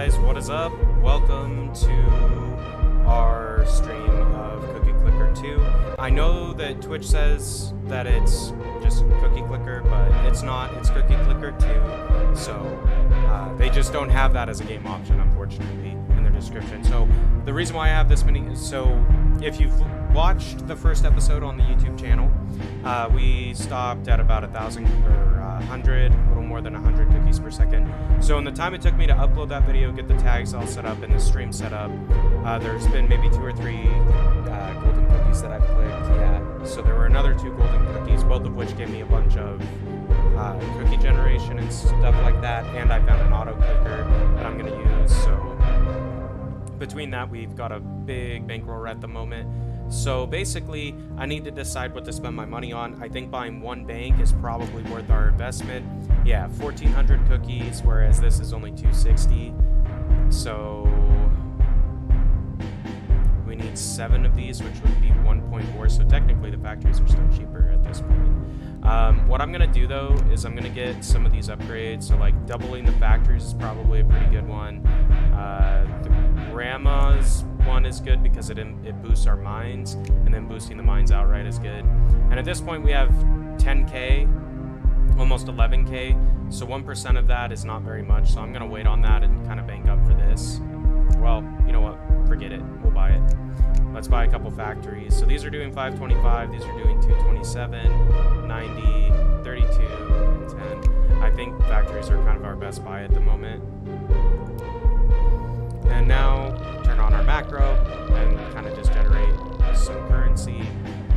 guys, what is up? Welcome to our stream of Cookie Clicker 2. I know that Twitch says that it's just Cookie Clicker, but it's not. It's Cookie Clicker 2. So they just don't have that as a game option, unfortunately, in their description. So the reason why I have this many is so if you've watched the first episode on the YouTube channel, we stopped at about 1,000 or 100, a little more than 100 cookies per second. So in the time it took me to upload that video, get the tags all set up, and the stream set up, there's been maybe 2 or 3 golden cookies that I've clicked. Yeah. So there were another 2 golden cookies, both of which gave me a bunch of cookie generation and stuff like that. And I found an auto clicker that I'm going to use. So between that, we've got a big bankroll at the moment. So basically, I need to decide what to spend my money on. I think buying one bank is probably worth our investment. Yeah, 1,400 cookies, whereas this is only 260. So we need 7 of these, which would be 1.4. So technically, the factories are still cheaper at this point. What I'm going to do, though, is I'm going to get some of these upgrades. So, like, doubling the factories is probably a pretty good one. The grandma's one is good because it boosts our mines, and then boosting the mines outright is good. And at this point, we have 10k, almost 11k, so 1% of that is not very much. So I'm going to wait on that and kind of bank up for this. Well, you know what? Forget it. We'll buy it. Let's buy a couple factories. So these are doing 525, these are doing 227, 90, 32, and 10. I think factories are kind of our best buy at the moment. And now turn on our macro and kind of just generate some currency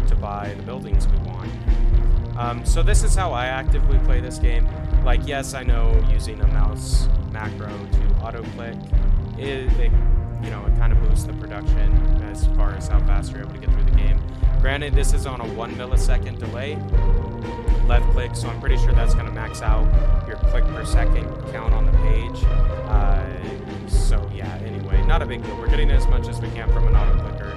to buy the buildings we want. So this is how I actively play this game. Like, yes, I know using a mouse macro to auto click it kind of boosts the production as far as how fast you're able to get through the game. Granted, this is on a 1 millisecond delay, left click, so I'm pretty sure that's going to max out your click per second count on the page. So yeah, anyway, not a big deal. We're getting as much as we can from an auto clicker,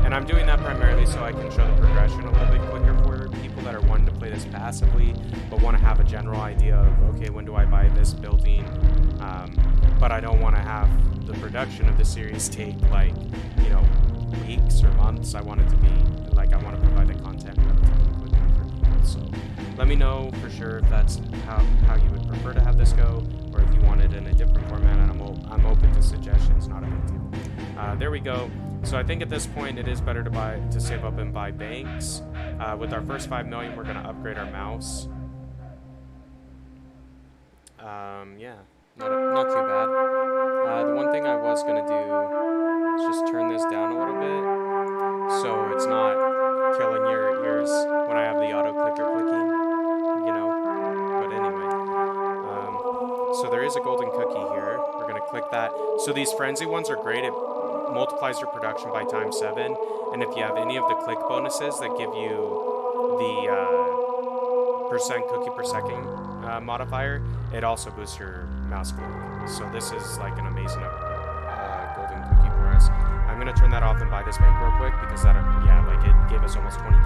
and I'm doing that primarily so I can show the progression a little bit quicker for people that are wanting to play this passively but want to have a general idea of, okay, when do I buy this building, but I don't want to have the production of the series take weeks or months. I want it to be like, I want to provide the content relatively quickly for people. So let me know for sure if that's how you would prefer to have this go, or if you want it in a different format, and I'm open to suggestions, not a big deal. There we go. So I think at this point it is better to save up and buy banks. With our first 5 million, we're going to upgrade our mouse. Yeah, not too bad. The one thing I was going to do is just turn this down a little bit so it's not killing your ears when I have the auto clicker clicking, but anyway. So there is a golden cookie here. We're going to click that. So these frenzy ones are great. It multiplies your production by times 7, and if you have any of the click bonuses that give you the percent cookie per second modifier, it also boosts your mouse click. So this is like an amazing golden cookie for us. I'm gonna turn that off and buy this bank real quick because that, it gave us almost 20,000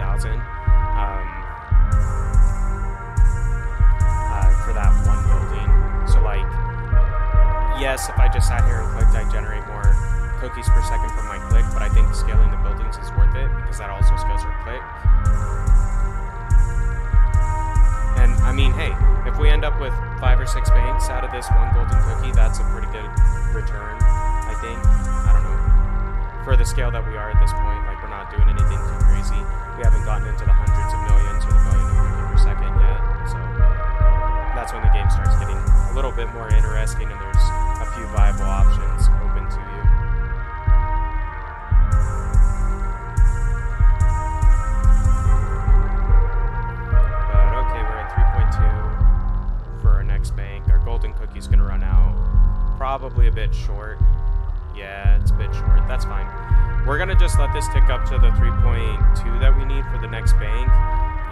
for that one building. So yes, if I just sat here and clicked, I generate more cookies per second from my click, but I think scaling the buildings is worth it because that also scales our click. And I mean, hey, if we end up with 5 or 6 banks out of this one golden cookie, that's a pretty good return, I think. I don't know. For the scale that we are at this point, we're not doing anything too crazy. We haven't gotten into the hundreds of millions or the million of cookie per second yet. So that's when the game starts getting a little bit more interesting and there's a few viable options open to you. Bank. Our golden cookie's gonna run out. Probably a bit short. Yeah, it's a bit short. That's fine. We're gonna just let this tick up to the 3.2 that we need for the next bank,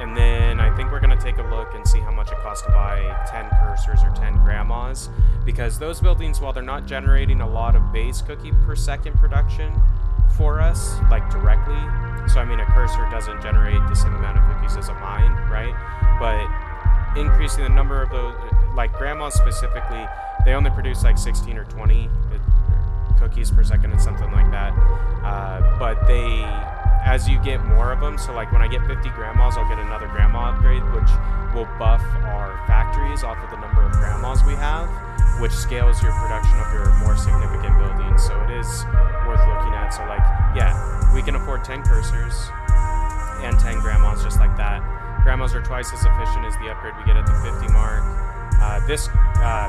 and then I think we're gonna take a look and see how much it costs to buy 10 cursors or 10 grandmas, because those buildings, while they're not generating a lot of base cookie per second production for us, directly, so I mean a cursor doesn't generate the same amount of cookies as a mine, right? But increasing the number of those, grandmas specifically, they only produce 16 or 20 cookies per second and something like that. But as you get more of them, so like when I get 50 grandmas, I'll get another grandma upgrade, which will buff our factories off of the number of grandmas we have, which scales your production of your more significant buildings. So it is worth looking at. So like, yeah, we can afford 10 cursors and 10 grandmas just like that. Grandmas are twice as efficient as the upgrade we get at the 50 mark. This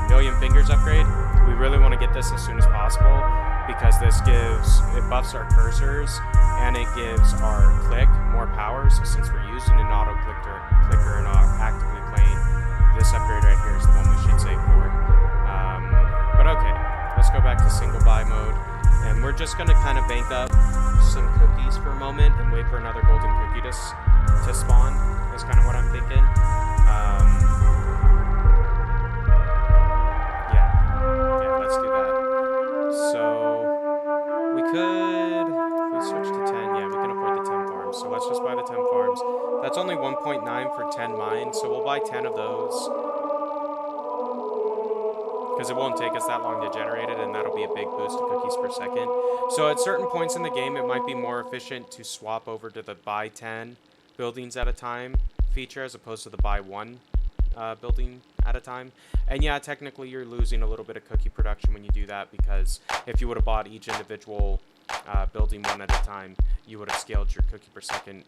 million fingers upgrade, we really want to get this as soon as possible, because it buffs our cursors and it gives our click more power. So since we're using an auto clicker and are actively playing, this upgrade right here is the one we should save for. But okay, let's go back to single buy mode, and we're just gonna kind of bank up some cookies for a moment and wait for another golden cookie to spawn. Is kind of what I'm thinking. Yeah, let's do that. So we could, if we switch to 10, yeah, we can afford the 10 farms. So let's just buy the 10 farms. That's only 1.9 for 10 mines, so we'll buy 10 of those, because it won't take us that long to generate it, and that'll be a big boost to cookies per second. So at certain points in the game, it might be more efficient to swap over to the buy 10 buildings at a time feature as opposed to the buy 1 building at a time. And yeah, technically you're losing a little bit of cookie production when you do that, because if you would have bought each individual building one at a time, you would have scaled your cookie per second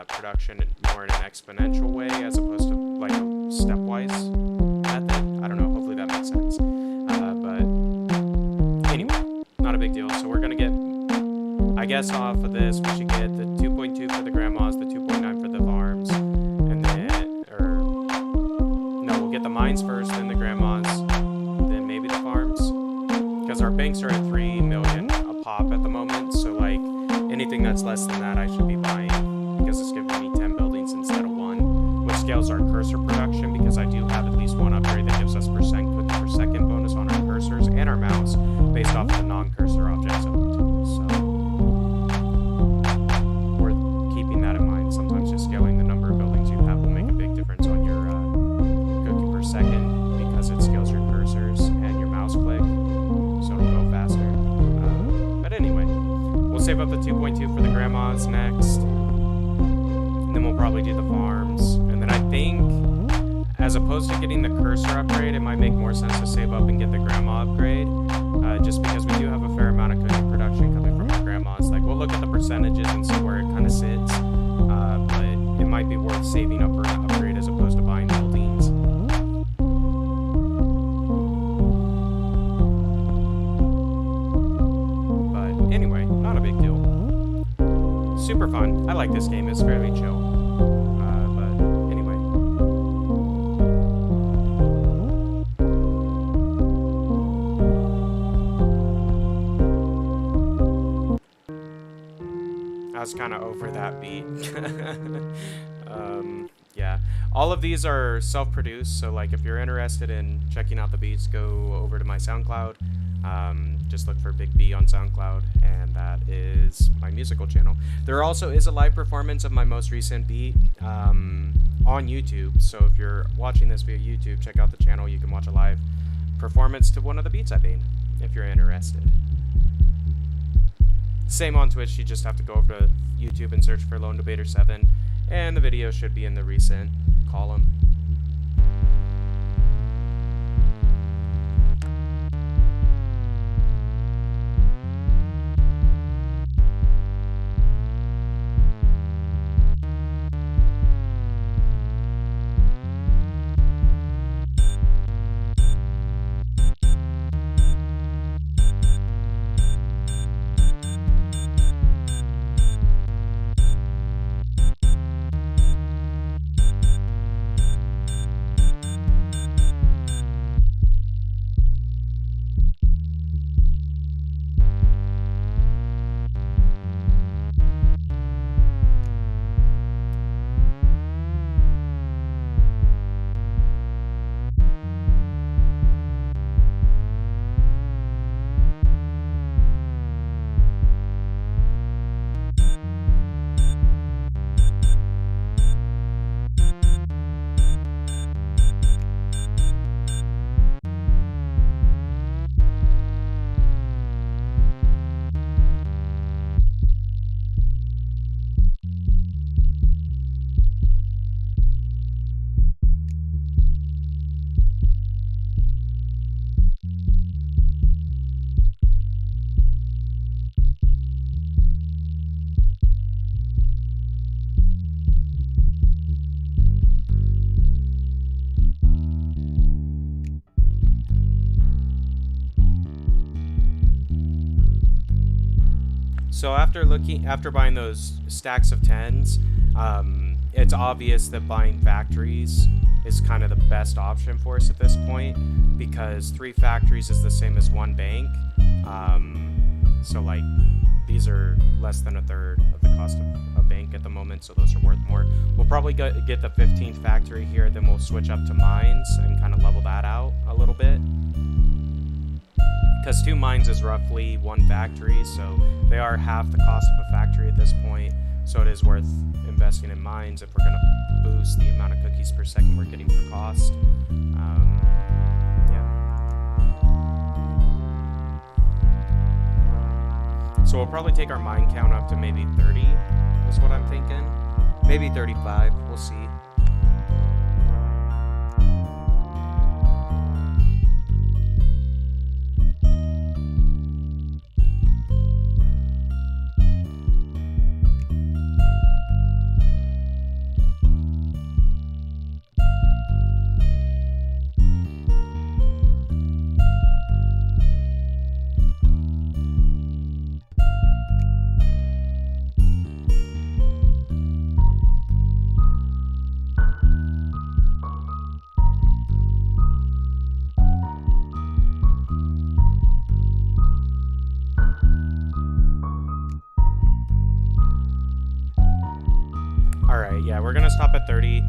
production more in an exponential way as opposed to like a stepwise method. I don't know, hopefully that makes sense. But anyway, not a big deal. So we're gonna get, I guess off of this we should get the 2.2 for the grandmas, the 2.9 for the farms, and then, no, we'll get the mines first, then the grandmas, then maybe the farms, because our banks are at 3 million a pop at the moment. So like anything that's less than that I should be buying, because it's giving me 10 buildings instead of 1, which scales our cursor production, because I do have at least one upgrade that gives us percent cookie per second bonus on our cursors and our mouse based off of the non-cursor objects owned. So worth keeping that in mind. Sometimes just scaling the number of buildings you have will make a big difference on your cookie per second, because it scales your cursors and your mouse click, so it'll go faster. But anyway, we'll save up the 2.2 for the grandmas next, and then we'll probably do the farms. And then I think, as opposed to getting the cursor upgrade, it might make more sense to save up and get the grandma upgrade, just because we do have a fair amount of cookie production coming from our grandmas. Like, we'll look at the percentages and see where it kind of sits, but it might be worth saving up for an upgrade as opposed to buying buildings. But anyway, not a big deal. Super fun. I like this game. It's fairly chill. But anyway. I was kind of over that beat. Yeah. All of these are self-produced, so like if you're interested in checking out the beats, go over to my SoundCloud. Just look for Big B on SoundCloud, and that is my musical channel. There also is a live performance of my most recent beat on YouTube, so if you're watching this via YouTube, check out the channel. You can watch a live performance to one of the beats I made, if you're interested. Same on Twitch, you just have to go over to YouTube and search for Lone Debater 7, and the video should be in the recent column. So after buying those stacks of 10s, it's obvious that buying factories is kind of the best option for us at this point, because 3 factories is the same as 1 bank. So like these are less than a third of the cost of a bank at the moment, so those are worth more. We'll probably get the 15th factory here, then we'll switch up to mines and kind of level that out a little bit. Because 2 mines is roughly 1 factory, so they are half the cost of a factory at this point. So it is worth investing in mines if we're going to boost the amount of cookies per second we're getting per cost. Yeah. So we'll probably take our mine count up to maybe 30, is what I'm thinking. Maybe 35, we'll see. Alright, yeah, we're going to stop at 30,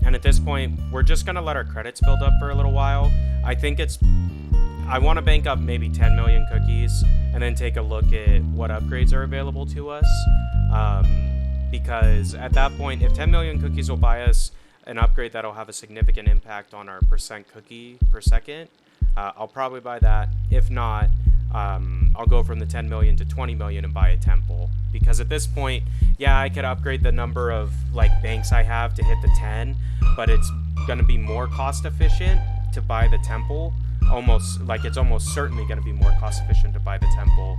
and at this point, we're just going to let our credits build up for a little while. I want to bank up maybe 10 million cookies, and then take a look at what upgrades are available to us, because at that point, if 10 million cookies will buy us an upgrade that'll have a significant impact on our percent cookie per second, I'll probably buy that. If not, I'll go from the 10 million to 20 million and buy a temple, because at this point, yeah, I could upgrade the number of like banks I have to hit the 10, but it's going to be more cost efficient to buy the temple. It's almost certainly going to be more cost efficient to buy the temple,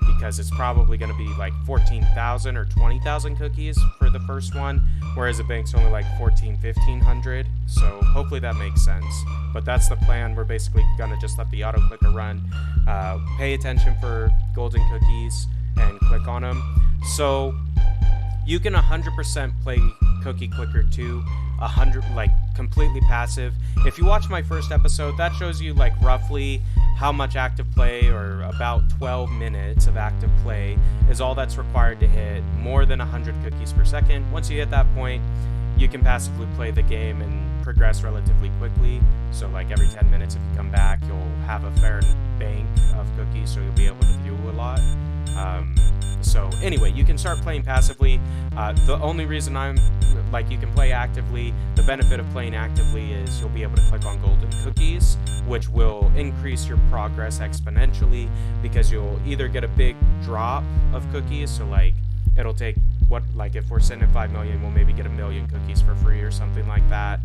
because it's probably going to be like 14,000 or 20,000 cookies for the first one, whereas a bank's only like 1,500. So hopefully that makes sense. But that's the plan. We're basically going to just let the auto clicker run, pay attention for golden cookies, and click on them. So you can 100% play Cookie Clicker 2, completely passive. If you watch my first episode, that shows you like roughly how much active play, or about 12 minutes of active play is all that's required to hit more than 100 cookies per second. Once you hit that point, you can passively play the game and progress relatively quickly. So like every 10 minutes if you come back, you'll have a fair bank of cookies, so you'll be able to do a lot. So anyway, you can start playing passively. The only reason you can play actively, the benefit of playing actively is you'll be able to click on golden cookies, which will increase your progress exponentially, because you'll either get a big drop of cookies, so like it'll take if we're sitting at 5 million, we'll maybe get 1 million cookies for free or something like that,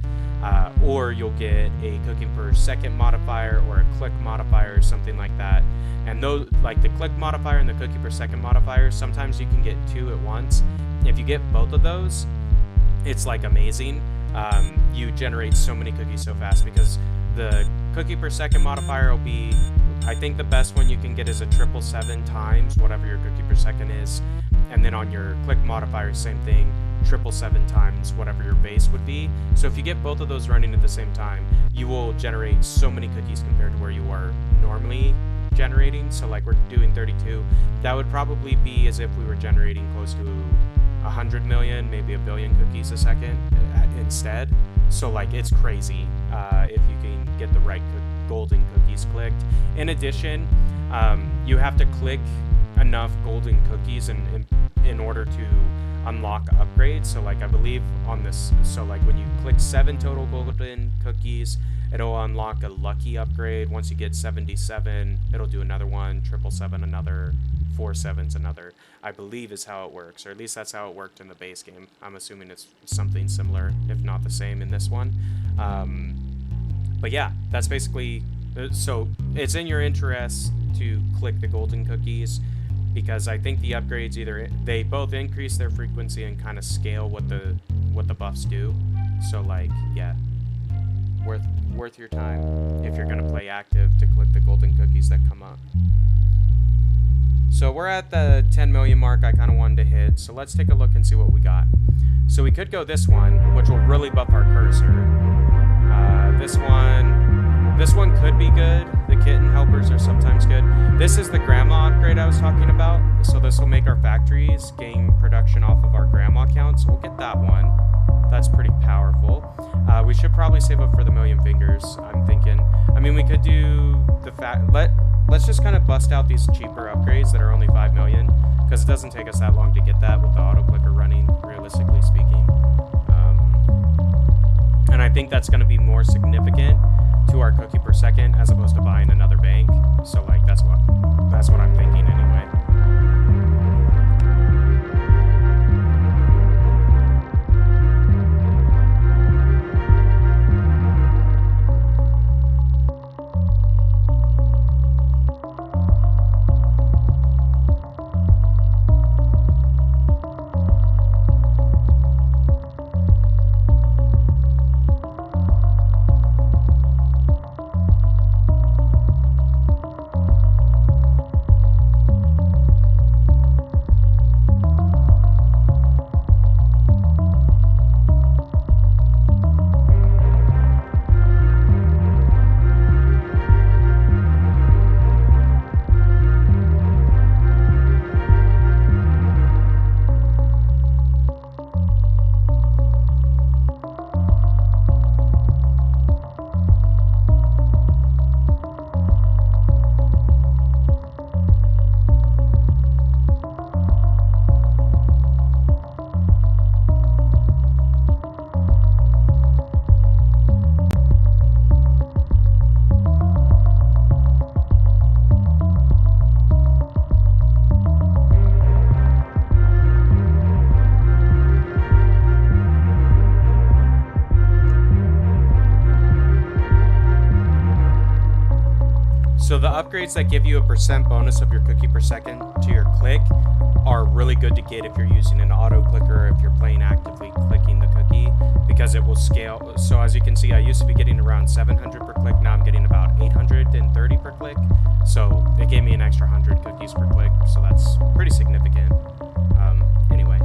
or you'll get a cookie per second modifier or a click modifier or something like that. And those, like the click modifier and the cookie per second modifier, sometimes you can get 2 at once. If you get both of those, it's like amazing. You generate so many cookies so fast, because the cookie per second modifier will be, I think the best one you can get is a 777 times whatever your cookie per second is, and then on your click modifier, same thing, 777 times whatever your base would be. So if you get both of those running at the same time, you will generate so many cookies compared to where you are normally generating. So like we're doing 32, that would probably be as if we were generating close to 100 million, maybe 1 billion cookies a second instead. So like it's crazy if you can get the right golden cookies clicked. In addition, you have to click enough golden cookies in order to unlock upgrades. So like I believe on this, so like when you click 7 total golden cookies, it'll unlock a lucky upgrade. Once you get 77, it'll do another one, 777 another, 47's another, I believe is how it works, or at least that's how it worked in the base game. I'm assuming it's something similar, if not the same in this one. But yeah, that's basically, so it's in your interest to click the golden cookies, because I think the upgrades they both increase their frequency and kind of scale what the buffs do. So like, yeah, worth your time if you're gonna play active to click the golden cookies that come up. So we're at the 10 million mark I kind of wanted to hit. So let's take a look and see what we got. So we could go this one, which will really buff our cursor. This one could be good. The kitten helpers are sometimes good. This is the grandma upgrade I was talking about. So this will make our factories gain production off of our grandma count. So we'll get that one. That's pretty powerful. We should probably save up for the million fingers, I'm thinking. I mean, we could do the let's just kind of bust out these cheaper upgrades that are only 5 million, because it doesn't take us that long to get that with the auto clicker running, realistically speaking. And I think that's going to be more significant to our cookie per second as opposed to buying another bank. So like that's what I'm thinking anyway. So the upgrades that give you a % bonus of your cookie per second to your click are really good to get if you're using an auto clicker, if you're playing actively clicking the cookie, because it will scale. So as you can see, I used to be getting around 700 per click. Now I'm getting about 830 per click. So it gave me an extra 100 cookies per click. So that's pretty significant. Anyway,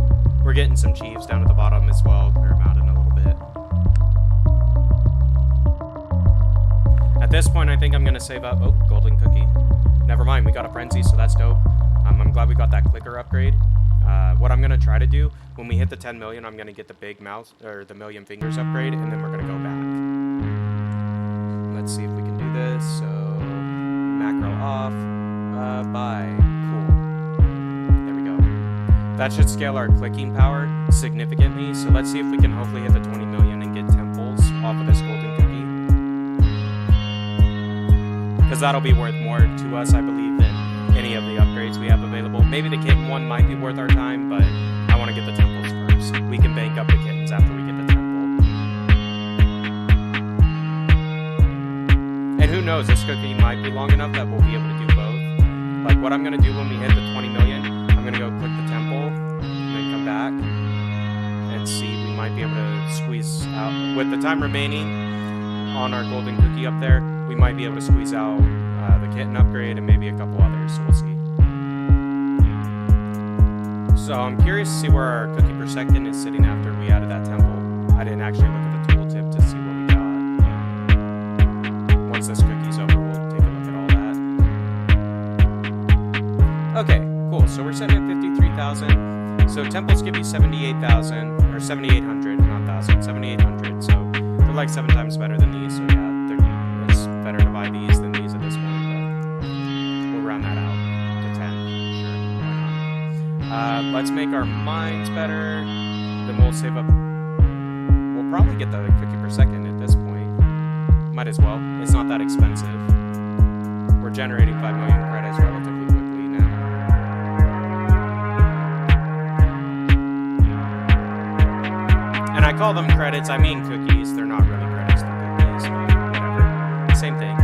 we're getting some Chiefs down at the bottom as well. Clear them out in a little bit. At this point, I think I'm going to save up. Oh, golden cookie. Never mind, we got a frenzy, so that's dope. I'm glad we got that clicker upgrade. What I'm going to try to do, when we hit the 10 million, I'm going to get the big mouse, or the million fingers upgrade, and then we're going to go back. Let's see if we can do this. So, macro off. Buy. Cool. There we go. That should scale our clicking power significantly. So let's see if we can hopefully hit the 20 million and get temples off of this golden cookie. Because that'll be worth more to us, I believe, than any of the upgrades we have available. Maybe the kitten one might be worth our time, but I want to get the temples first. We can bank up the kittens after we get the temple. And who knows, this cookie might be long enough that we'll be able to do both. Like what I'm going to do when we hit the 20 million, I'm going to go click the temple, and then come back and see. We might be able to squeeze out, with the time remaining on our golden cookie up there, we might be able to squeeze out the kitten upgrade and maybe a couple others, so we'll see. So I'm curious to see where our cookie per second is sitting after we added that temple. I didn't actually look at the tooltip to see what we got. Once this cookie's over, we'll take a look at all that. Okay, cool. So we're sitting at 53,000. So temples give you 78,000, or 7,800, not 1,000, 7,800. So they're like 7 times better than these. So yeah, it's better to buy these than these at this point, but we'll round that out to 10. Sure, why not? Let's make our mines better. Then we'll save up. We'll probably get the cookie per second at this point. Might as well. It's not that expensive. We're generating 5 million credits relatively quickly now. And I call them credits, I mean cookies. They're not really credits, they're cookies, but whatever. Same thing.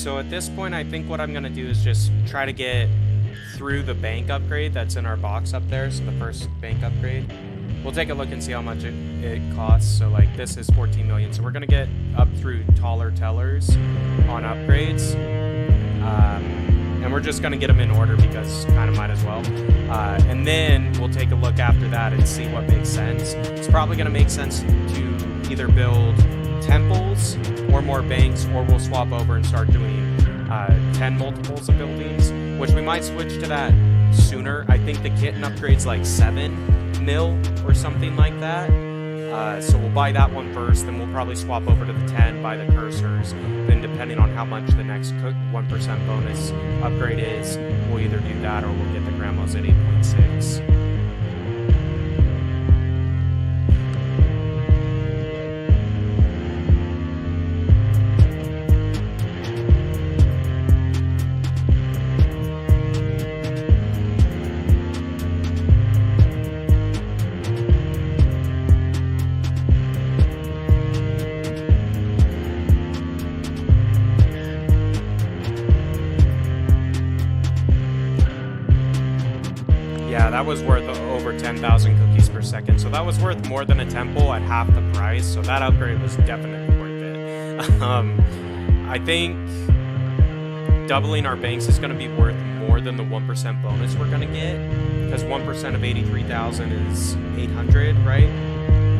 So at this point, I think what I'm going to do is just try to get through the bank upgrade that's in our box up there. So the first bank upgrade. We'll take a look and see how much it costs. So like this is 14 million. So we're going to get up through taller tellers on upgrades. And we're just going to get them in order because kind of might as well. And then we'll take a look after that and see what makes sense. It's probably going to make sense to either build temples or more banks, or we'll swap over and start doing 10 multiples of buildings, which we might switch to that sooner. I think the kitten upgrade's like 7 mil or something like that. So we'll buy that one first, then we'll probably swap over to the 10, buy the cursors. Then depending on how much the next 1% bonus upgrade is, we'll either do that or we'll get the grandmas at 8.6. Yeah, that was worth over 10,000 cookies per second. So that was worth more than a temple at half the price. So that upgrade was definitely worth it. I think doubling our banks is going to be worth more than the 1% bonus we're going to get. Because 1% of 83,000 is 800, right?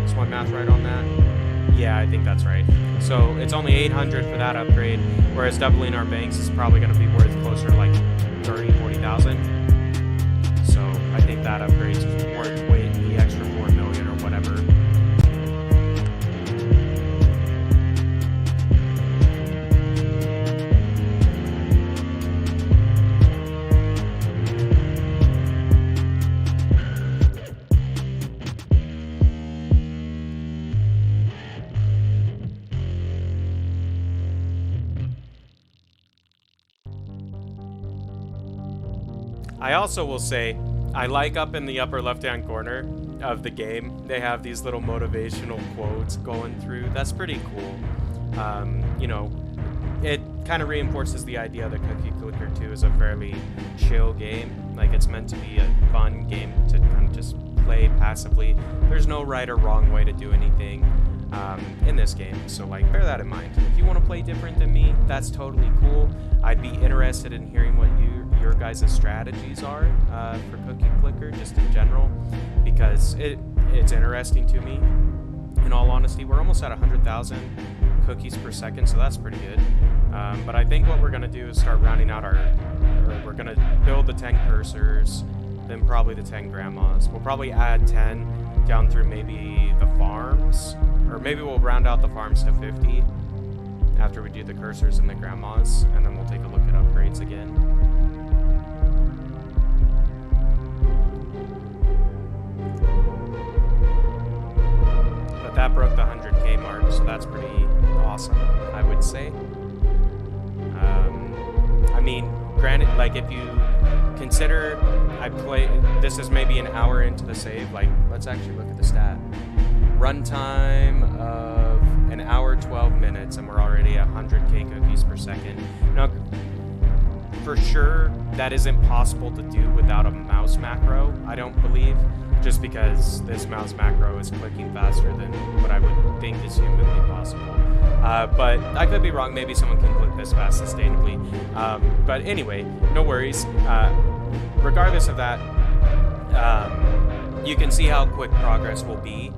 Is my math right on that? Yeah, I think that's right. So it's only 800 for that upgrade. Whereas doubling our banks is probably going to be worth closer to like 30, 40,000. So I think that upgrade's worth the extra 4 million or whatever. I also will say, I like up in the upper left-hand corner of the game, they have these little motivational quotes going through. That's pretty cool. You know, it kind of reinforces the idea that Cookie Clicker 2 is a fairly chill game. Like, it's meant to be a fun game to kind of just play passively. There's no right or wrong way to do anything in this game, so like bear that in mind. If you want to play different than me, that's totally cool. I'd be interested in hearing what your guys' strategies are for Cookie Clicker, just in general, because it's interesting to me. In all honesty, we're almost at 100,000 cookies per second, so that's pretty good. But I think what we're going to do is start rounding out we're going to build the 10 cursors, then probably the 10 grandmas. We'll probably add 10 down through maybe the farms, or maybe we'll round out the farms to 50 after we do the cursors and the grandmas, and then we'll take a look at upgrades again. But that broke the 100K mark, so that's pretty awesome, I would say. I mean, granted, like if you consider this is maybe an hour into the save, like let's actually look at the stat. Runtime of an hour 12 minutes, and we're already at 100K cookies per second. Now, for sure, that isn't possible to do without a mouse macro, I don't believe, just because this mouse macro is clicking faster than what I would think is humanly possible. But I could be wrong, maybe someone can click this fast sustainably. But anyway, no worries. Regardless of that, you can see how quick progress will be.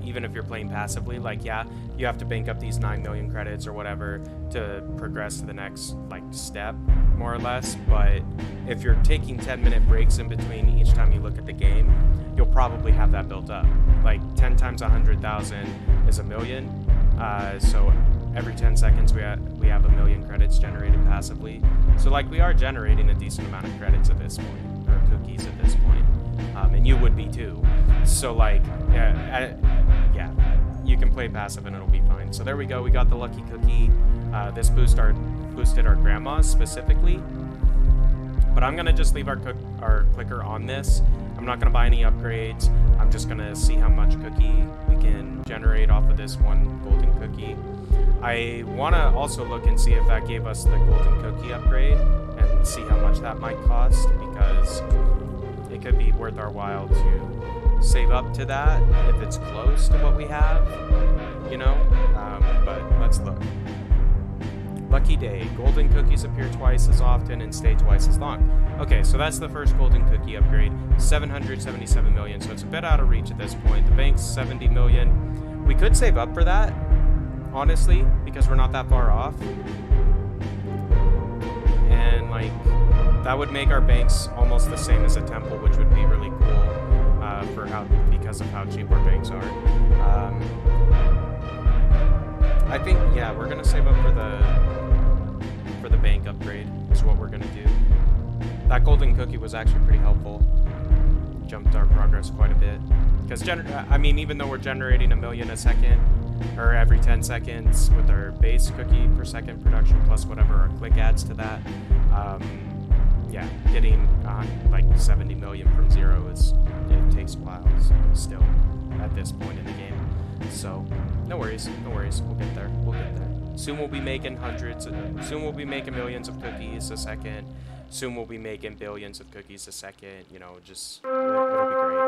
Even if you're playing passively, like, yeah, you have to bank up these 9 million credits or whatever to progress to the next, like, step, more or less. But if you're taking 10-minute breaks in between each time you look at the game, you'll probably have that built up. Like, 10 times 100,000 is a million. So every 10 seconds we have a million credits generated passively. So, like, we are generating a decent amount of credits at this point, or cookies at this point. And you would be too. So like, yeah, you can play passive and it'll be fine. So there we go. We got the lucky cookie. This boosted our grandmas specifically. But I'm gonna just leave our clicker on this. I'm I'm not going to buy any upgrades. I'm just going to see how much cookie we can generate off of this one golden cookie. I want to also look and see if that gave us the golden cookie upgrade and see how much that might cost, because it could be worth our while to save up to that if it's close to what we have, you know? But let's look. Lucky day. Golden cookies appear twice as often and stay twice as long. Okay, so that's the first golden cookie upgrade. 777 million, so it's a bit out of reach at this point. The bank's 70 million. We could save up for that, honestly, because we're not that far off. And, like, that would make our banks almost the same as a temple, which would be really cool because of how cheap our banks are. I think, yeah, we're going to save up for the bank upgrade is what we're going to do. That golden cookie was actually pretty helpful. Jumped our progress quite a bit. Because, I mean, even though we're generating 1 million a second, or every 10 seconds with our base cookie per second production plus whatever our click adds to that, yeah, getting like 70 million from zero it takes a while still at this point in the game. So no worries, we'll get there. Soon we'll be making soon we'll be making millions of cookies a second. Soon we'll be making billions of cookies a second. You know, just it'll be great.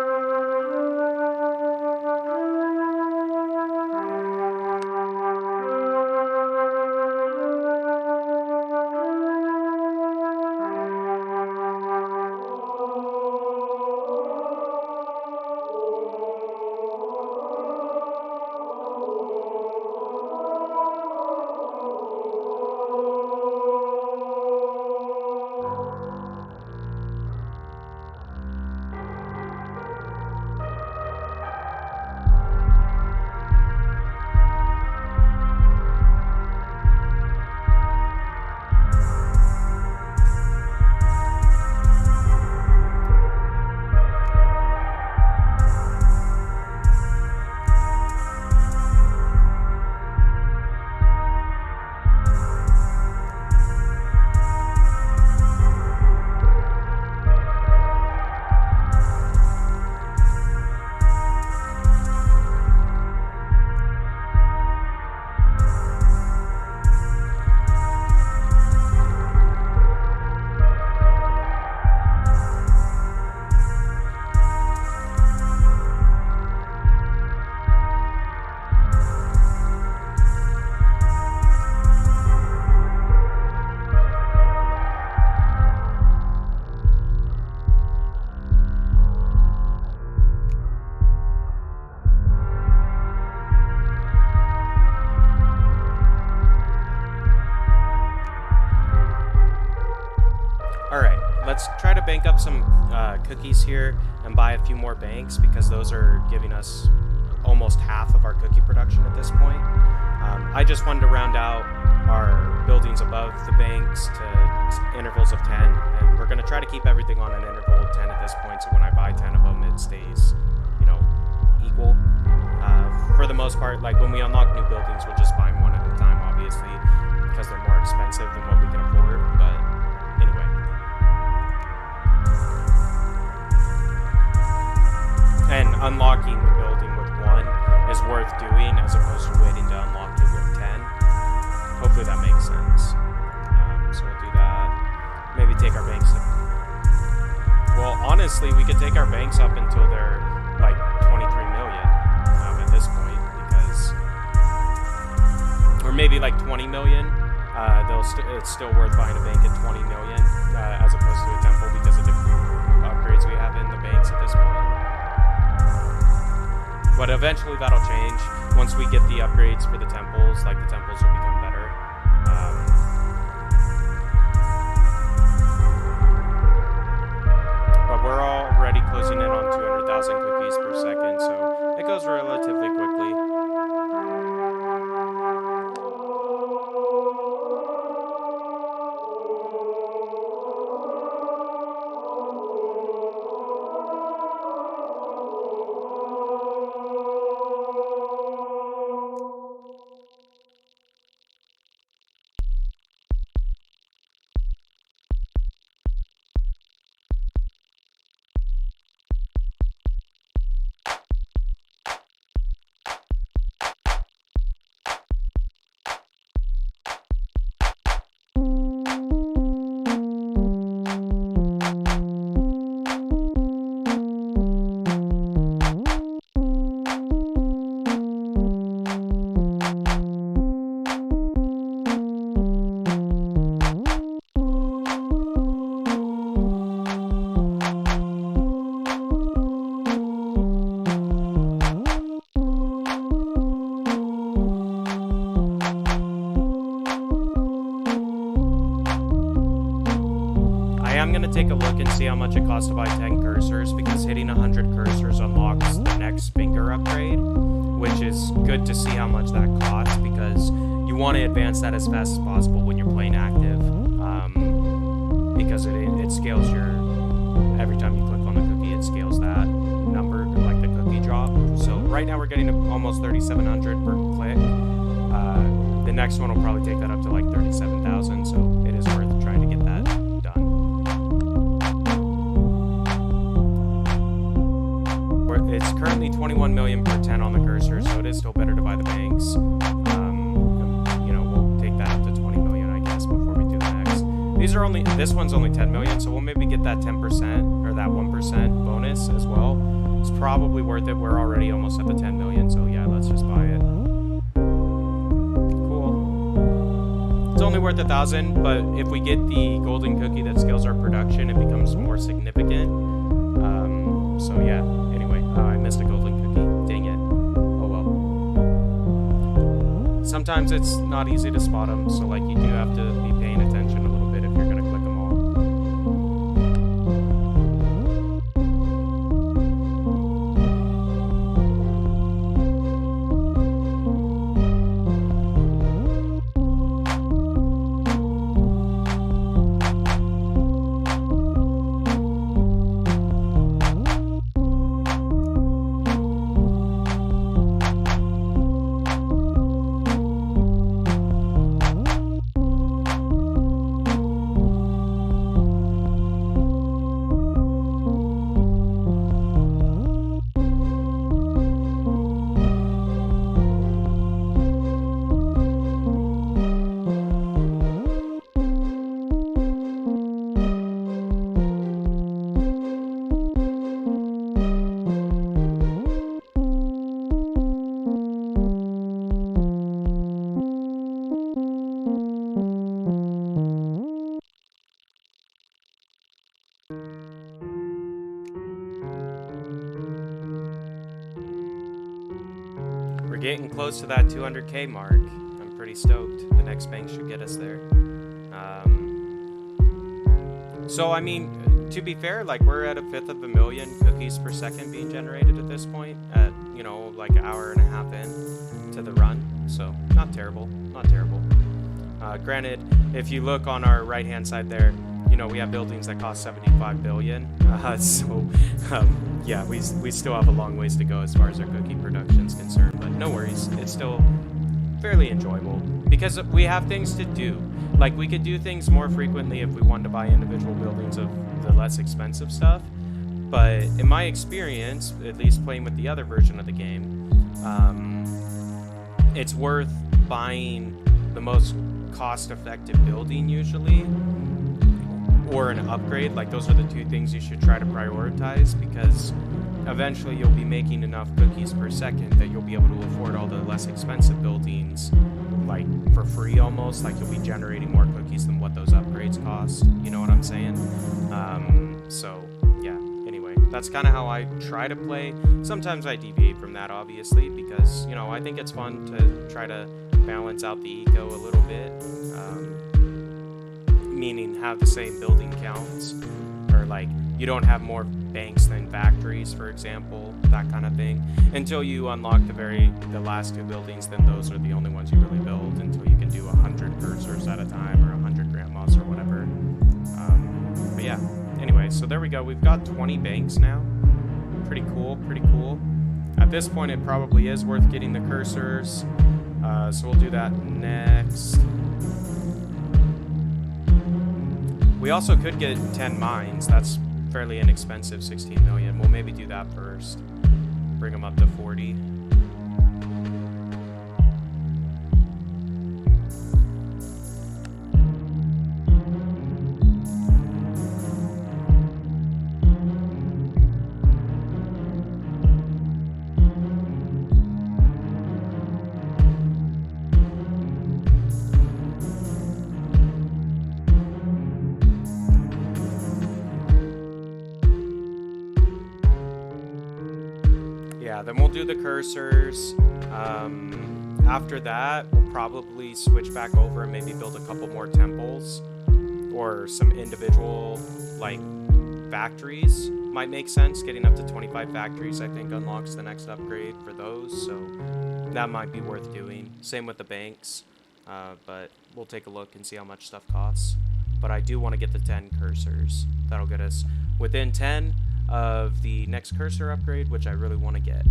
Let's try to bank up some cookies here and buy a few more banks, because those are giving us almost half of our cookie production at this point. I just wanted to round out our buildings above the banks to intervals of 10, and we're going to try to keep everything on an interval of 10 at this point, so when I buy 10 of them, it stays, you know, equal. For the most part, like when we unlock new buildings, we'll just buy them one at a time, obviously, because they're more expensive than what we can afford, but anyway. And unlocking the building with 1 is worth doing as opposed to waiting to unlock it with 10. Hopefully that makes sense. So we'll do that. Maybe take our banks up. Well, honestly, we could take our banks up until they're like 23 million at this point, because, or maybe like 20 million. It's still worth buying a bank at 20 million as opposed to a temple, because of the upgrades we have in the banks at this point. But eventually that'll change. Once we get the upgrades for the temples, like the temples will become better. But we're already closing in on 200,000 cookies per second, so it goes relatively quickly. take a look and see how much it costs to buy 10 cursors, because hitting 100 cursors unlocks the next finger upgrade, which is good to see how much that costs, because you want to advance that as fast as possible when you're playing active, because it scales your, every time you click on the cookie, it scales that number, like the cookie drop. So right now we're getting almost 3,700 per click. The next one will probably take that up to like 37,000, so it is worth trying to get that done. It's currently 21 million per 10 on the cursor, so it is still better to buy the banks. You know, we'll take that up to 20 million, I guess, before we do the next. This one's only 10 million, so we'll maybe get that 10% or that 1% bonus as well. It's probably worth it. We're already almost at the 10 million, so yeah, let's just buy it. It's only worth 1,000, but if we get the golden cookie that scales our production, it becomes more significant. So yeah, anyway, I missed a golden cookie. Dang it. Oh well. Sometimes it's not easy to spot them, so like you do have to be paying attention a little bit if you're going to click them all. We're getting close to that 200K mark. I'm pretty stoked. The next bank should get us there. So, I mean, to be fair, like, we're at 1/5 of a million cookies per second being generated at this point at, you know, like an hour and a half in to the run. So, not terrible. Not terrible. Granted, if you look on our right-hand side there, you know, we have buildings that cost 75 billion. Yeah, we still have a long ways to go as far as our cookie production is concerned, but no worries. It's still fairly enjoyable because we have things to do. Like, we could do things more frequently if we wanted to buy individual buildings of the less expensive stuff. But in my experience, at least playing with the other version of the game, it's worth buying the most cost-effective building usually, or an upgrade. Like, those are the two things you should try to prioritize, because eventually you'll be making enough cookies per second that you'll be able to afford all the less expensive buildings, like, for free almost. Like, you'll be generating more cookies than what those upgrades cost. You know what I'm saying? So, yeah. Anyway, that's kind of how I try to play. Sometimes I deviate from that, obviously, because, you know, I think it's fun to try to balance out the eco a little bit. Meaning have the same building counts, or like you don't have more banks than factories, for example, that kind of thing. Until you unlock the last two buildings, then those are the only ones you really build until you can do 100 cursors at a time, or 100 grandmas or whatever. But yeah, anyway, so there we go. We've got 20 banks now. Pretty cool, pretty cool. At this point, it probably is worth getting the cursors. So we'll do that next. We also could get 10 mines. That's fairly inexpensive, 16 million. We'll maybe do that first. Bring them up to 40. Yeah, then we'll do the cursors. After that, we'll probably switch back over and maybe build a couple more temples, or some individual like factories might make sense. Getting up to 25 factories, I think, unlocks the next upgrade for those, so that might be worth doing. Same with the banks, but we'll take a look and see how much stuff costs. But I do want to get the 10 cursors. That'll get us within 10 of the next cursor upgrade, which I really want to get.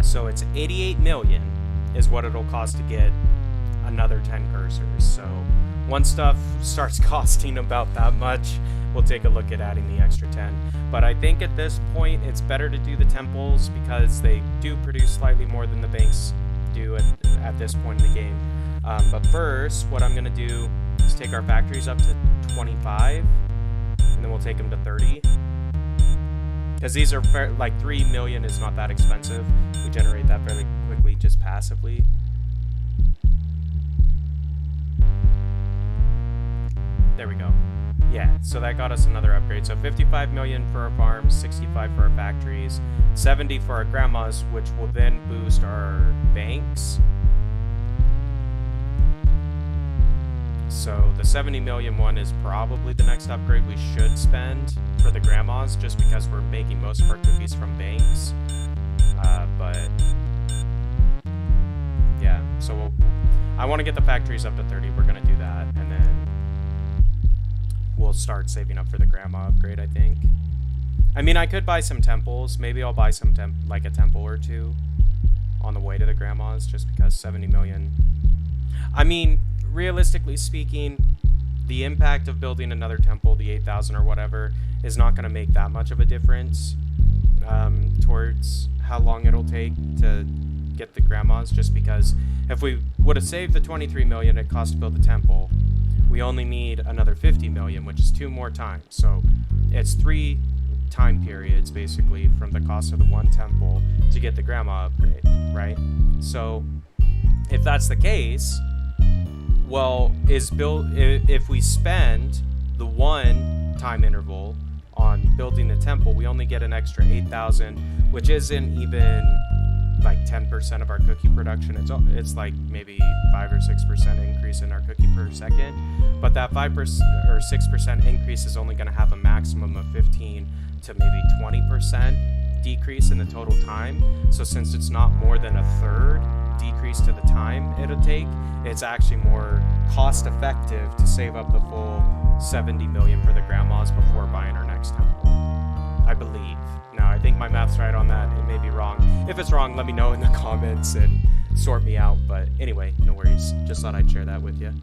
So it's 88 million is what it'll cost to get another 10 cursors. So once stuff starts costing about that much, we'll take a look at adding the extra 10. But I think at this point it's better to do the temples because they do produce slightly more than the banks do at this point in the game. But first, what I'm going to do is take our factories up to 25, and then we'll take them to 30. Because these are like 3 million is not that expensive. We generate that fairly quickly just passively. There we go. Yeah, so that got us another upgrade. So 55 million for our farms, 65 for our factories, 70 for our grandmas, which will then boost our banks. So the 70 million one is probably the next upgrade we should spend for the grandmas, just because we're making most of our cookies from banks. But yeah, so I want to get the factories up to 30. We're going to do that, and then we'll start saving up for the grandma upgrade, I think. I mean, I could buy some temples. Maybe I'll buy some like a temple or two on the way to the grandmas, just because 70 million. I mean, realistically speaking, the impact of building another temple, the 8,000 or whatever, is not going to make that much of a difference towards how long it'll take to get the grandmas, just because if we would have saved the 23 million it cost to build the temple, we only need another 50 million, which is 2 more times. So it's 3 time periods basically from the cost of the one temple to get the grandma upgrade, right? So if that's the case, well, if we spend the 1 time interval on building the temple, we only get an extra 8,000, which isn't even like 10% of our cookie production. It's like maybe 5 or 6% increase in our cookie per second, but that 5% or 6% increase is only going to have a maximum of 15 to maybe 20% decrease in the total time. So since it's not more than a third decrease to the time it'll take, it's actually more cost effective to save up the full 70 million for the grandmas before buying our next temple, I believe. Now, I think my math's right on that. It may be wrong. If it's wrong, let me know in the comments and sort me out. But anyway, no worries. Just thought I'd share that with you.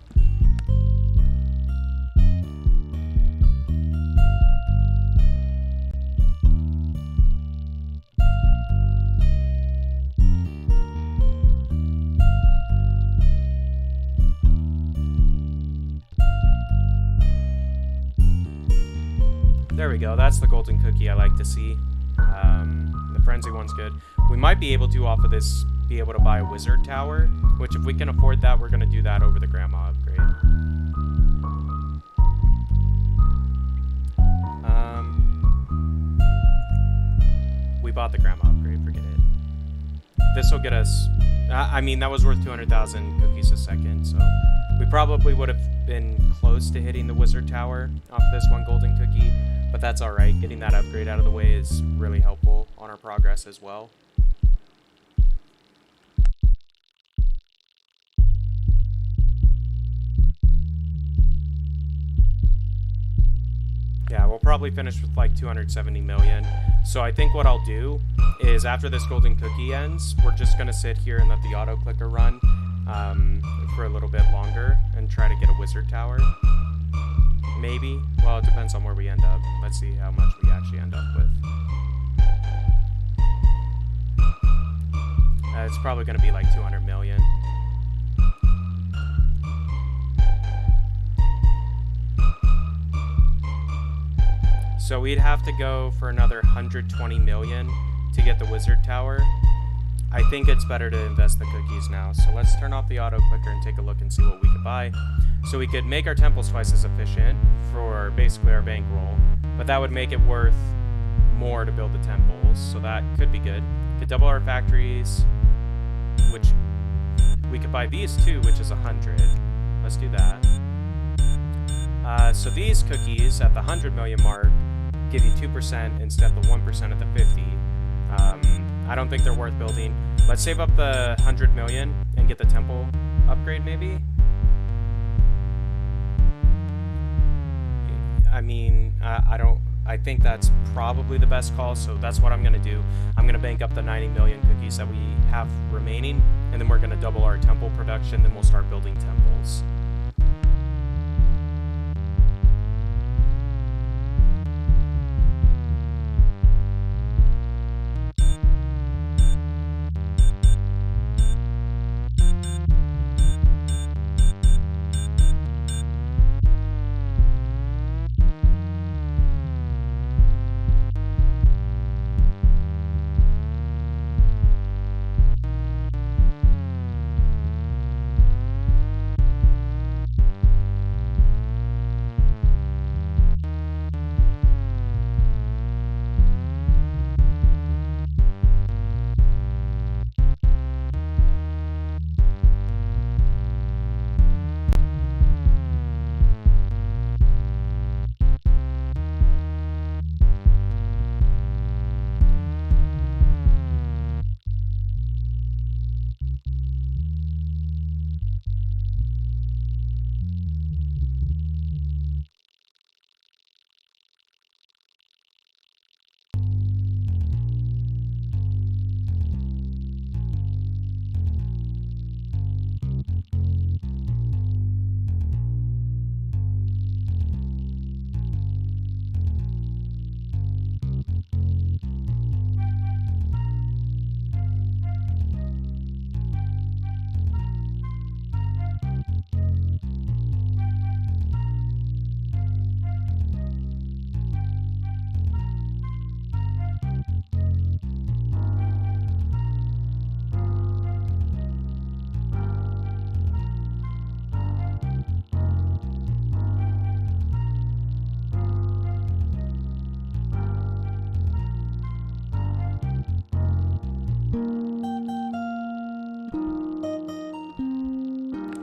There we go. That's the golden cookie I like to see. The frenzy one's good. We might be able to, off of this, be able to buy a wizard tower, which if we can afford that, we're going to do that over the grandma upgrade. We bought the grandma upgrade, forget it. This will get us, I mean, that was worth 200,000 cookies a second, so we probably would have been close to hitting the wizard tower off this one golden cookie, but that's alright. Getting that upgrade out of the way is really helpful on our progress as well. Yeah, we'll probably finish with like 270 million. So I think what I'll do is after this golden cookie ends, we're just going to sit here and let the auto clicker run for a little bit longer and try to get a wizard tower. Maybe. Well, it depends on where we end up. Let's see how much we actually end up with. It's probably going to be like 200 million. So we'd have to go for another 120 million to get the wizard tower, I think it's better to invest the cookies now. So let's turn off the auto clicker and take a look and see what we could buy. So we could make our temples twice as efficient for basically our bankroll, but that would make it worth more to build the temples, so that could be good. Could double our factories, which we could buy these too, which is 100. Let's do that. So these cookies at the 100 million mark give you 2% instead of the 1% at the 50. I don't think they're worth building. Let's save up the 100 million and get the temple upgrade maybe. I mean, I think that's probably the best call, so that's what I'm going to do. I'm going to bank up the 90 million cookies that we have remaining, and then we're going to double our temple production, then we'll start building temples.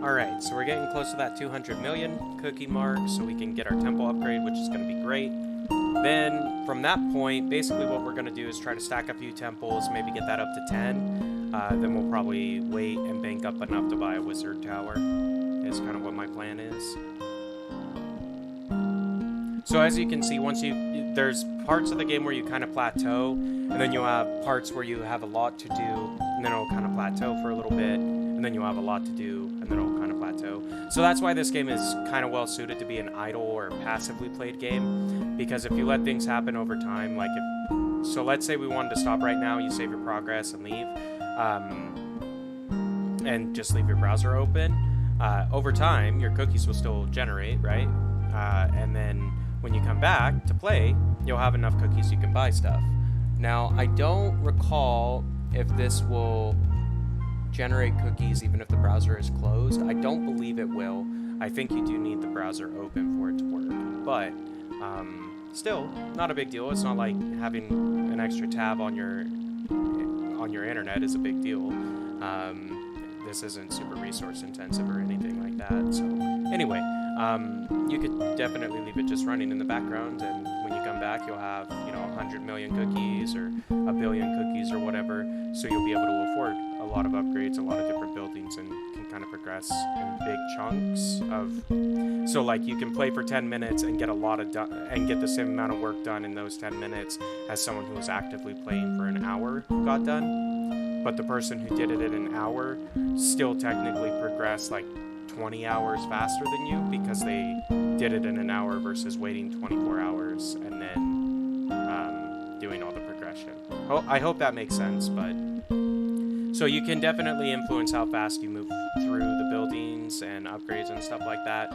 Alright, so we're getting close to that 200 million cookie mark, so we can get our temple upgrade, which is going to be great. Then, from that point, basically what we're going to do is try to stack a few temples, maybe get that up to 10. Then we'll probably wait and bank up enough to buy a wizard tower, is kind of what my plan is. So as you can see, there's parts of the game where you kind of plateau, and then you'll have parts where you have a lot to do, and then it'll kind of plateau for a little bit, and then you'll have a lot to do, and then it'll kind of plateau. So that's why this game is kind of well suited to be an idle or passively played game, because if you let things happen over time, like so let's say we wanted to stop right now, you save your progress and leave, and just leave your browser open. Over time, your cookies will still generate, right? And then when you come back to play, you'll have enough cookies you can buy stuff. Now, I don't recall if this will generate cookies even if the browser is closed. I don't believe it will. I think you do need the browser open for it to work. But still, not a big deal. It's not like having an extra tab on your internet is a big deal. This isn't super resource intensive or anything like that. So anyway, you could definitely leave it just running in the background, and when you come back, you'll have 100 million cookies or a billion cookies or whatever. So you'll be able to afford a lot of upgrades, a lot of different buildings, and can kind of progress in big chunks of. So like you can play for 10 minutes and get a lot of and get the same amount of work done in those 10 minutes as someone who was actively playing for an hour got done. But the person who did it in an hour still technically progressed like 20 hours faster than you because they did it in an hour versus waiting 24 hours and then doing all the progression. Oh, I hope that makes sense, but so you can definitely influence how fast you move through the buildings and upgrades and stuff like that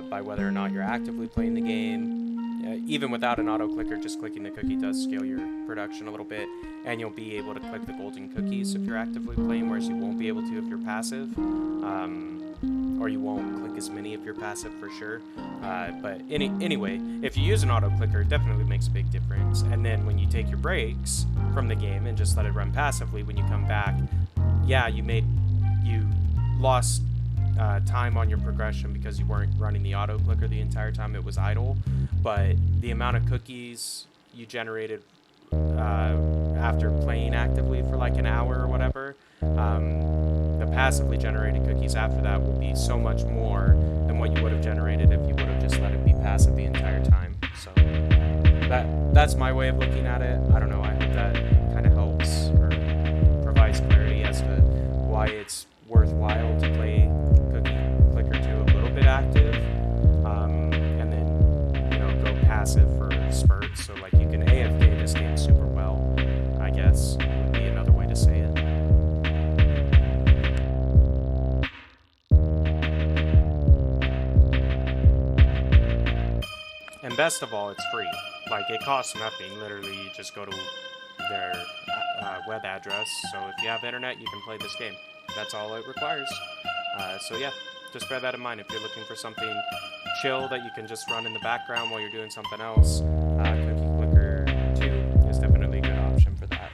by whether or not you're actively playing the game even without an auto clicker, just clicking the cookie does scale your production a little bit, and you'll be able to click the golden cookies if you're actively playing, whereas you won't be able to if you're passive, or you won't click as many if you're passive for sure. But anyway, if you use an auto clicker, it definitely makes a big difference. And then when you take your breaks from the game and just let it run passively, when you come back, yeah, you lost time on your progression because you weren't running the auto clicker the entire time it was idle, but the amount of cookies you generated after playing actively for like an hour or whatever, the passively generated cookies after that will be so much more than what you would have generated if you would have just let it be passive the entire time. So that's my way of looking at it. I don't know, I hope that kind of helps or provides clarity as to why it's worthwhile to play Cookie Clicker 2 a little bit active, and then, you know, go passive for spurts. So like you can AFK this game super well, I guess would be another way to say it. And best of all, it's free. Like, it costs nothing. Literally, you just go to their web address. So if you have internet, you can play this game. That's all it requires. So yeah, just bear that in mind. If you're looking for something chill that you can just run in the background while you're doing something else, Cookie Clicker 2 is definitely a good option for that.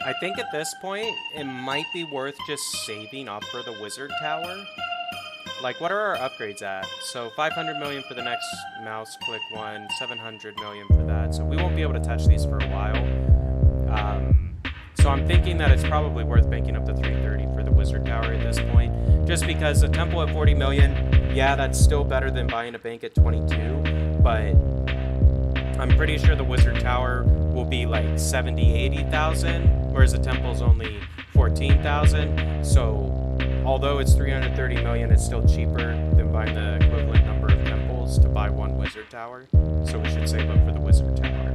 I think at this point, it might be worth just saving up for the Wizard Tower. Like, what are our upgrades at? So 500 million for the next mouse click one, 700 million for that. So we won't be able to touch these for a while. So I'm thinking that it's probably worth banking up to 330 for the Wizard Tower at this point. Just because a temple at 40 million, yeah, that's still better than buying a bank at 22. But I'm pretty sure the Wizard Tower will be like 70, 80,000, whereas the temple's only 14,000. So although it's 330 million, it's still cheaper than buying the equivalent number of temples to buy one Wizard Tower. So we should save up for the Wizard Tower.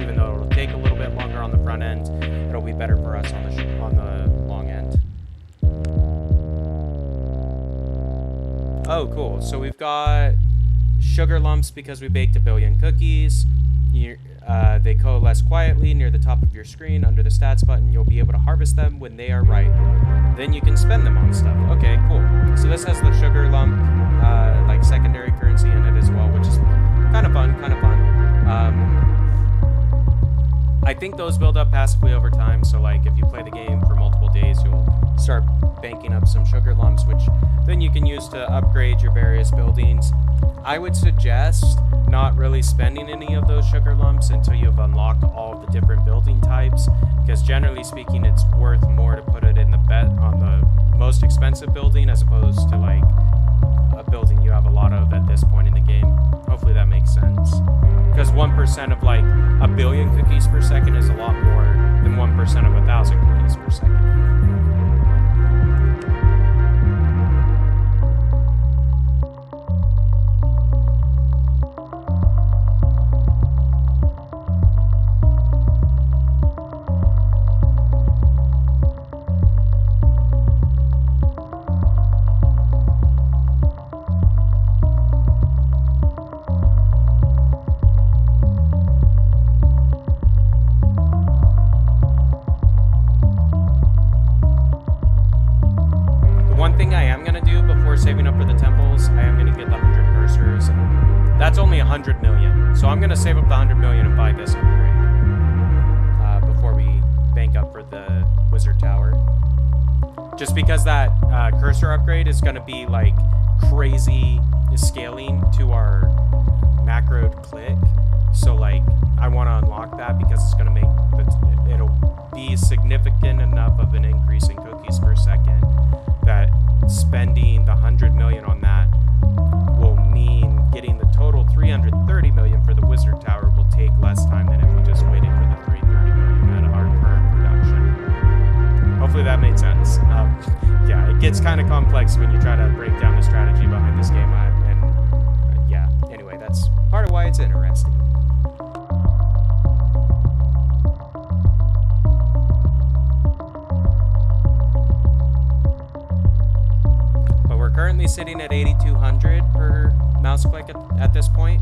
Even though it'll take a little bit longer on the front end, it'll be better for us on the long end. Oh, cool. So we've got sugar lumps because we baked 1 billion cookies. They coalesce quietly near the top of your screen. Under the stats button, you'll be able to harvest them when they are ripe. Then you can spend them on stuff. Okay, cool. So this has the sugar lump, like secondary currency in it as well, which is kind of fun, I think those build up passively over time. So like if you play the game for multiple days, you'll start banking up some sugar lumps, which then you can use to upgrade your various buildings. I would suggest not really spending any of those sugar lumps until you've unlocked all of the different building types, because generally speaking, it's worth more to put it in on the most expensive building as opposed to like a building you have a lot of at this point in the game. Hopefully that makes sense. Because 1% of like 1 billion cookies per second is a lot more than 1% of 1,000 cookies per second. Saving up for the temples, I am going to get the 100 cursors. That's only 100 million. So I'm going to save up the 100 million and buy this upgrade before we bank up for the Wizard Tower. Just because that cursor upgrade is going to be like crazy scaling to our macroed click. So like I want to unlock that because it's going to make it'll be significant enough of an increase in cookies per second that spending the 100 million on that 330 million for the Wizard Tower will take less time than if we just waited for the 330 million at our current production. Hopefully that made sense. Yeah, it gets kind of complex when you try to break down the strategy behind this game. Yeah, anyway, that's part of why it's interesting. Currently sitting at 8,200 per mouse click at this point.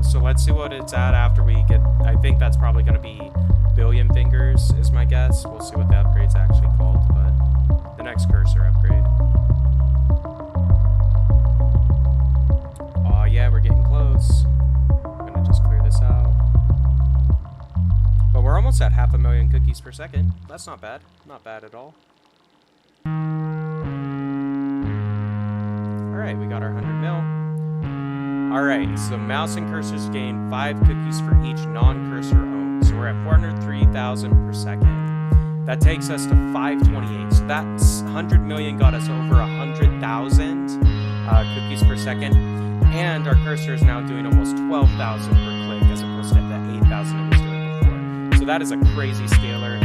So let's see what it's at after we get, I think that's probably going to be billion fingers is my guess. We'll see what the upgrade's actually called, but the next cursor upgrade. Oh yeah, we're getting close. I'm going to just clear this out. But we're almost at 500,000 cookies per second. That's not bad. Not bad at all. Alright, we got our 100 mil. Alright, so mouse and cursors gain 5 cookies for each non-cursor owned. So we're at 403,000 per second. That takes us to 528. So that's 100 million got us over 100,000 cookies per second. And our cursor is now doing almost 12,000 per click as opposed to the 8,000 it was doing before. So that is a crazy scaler.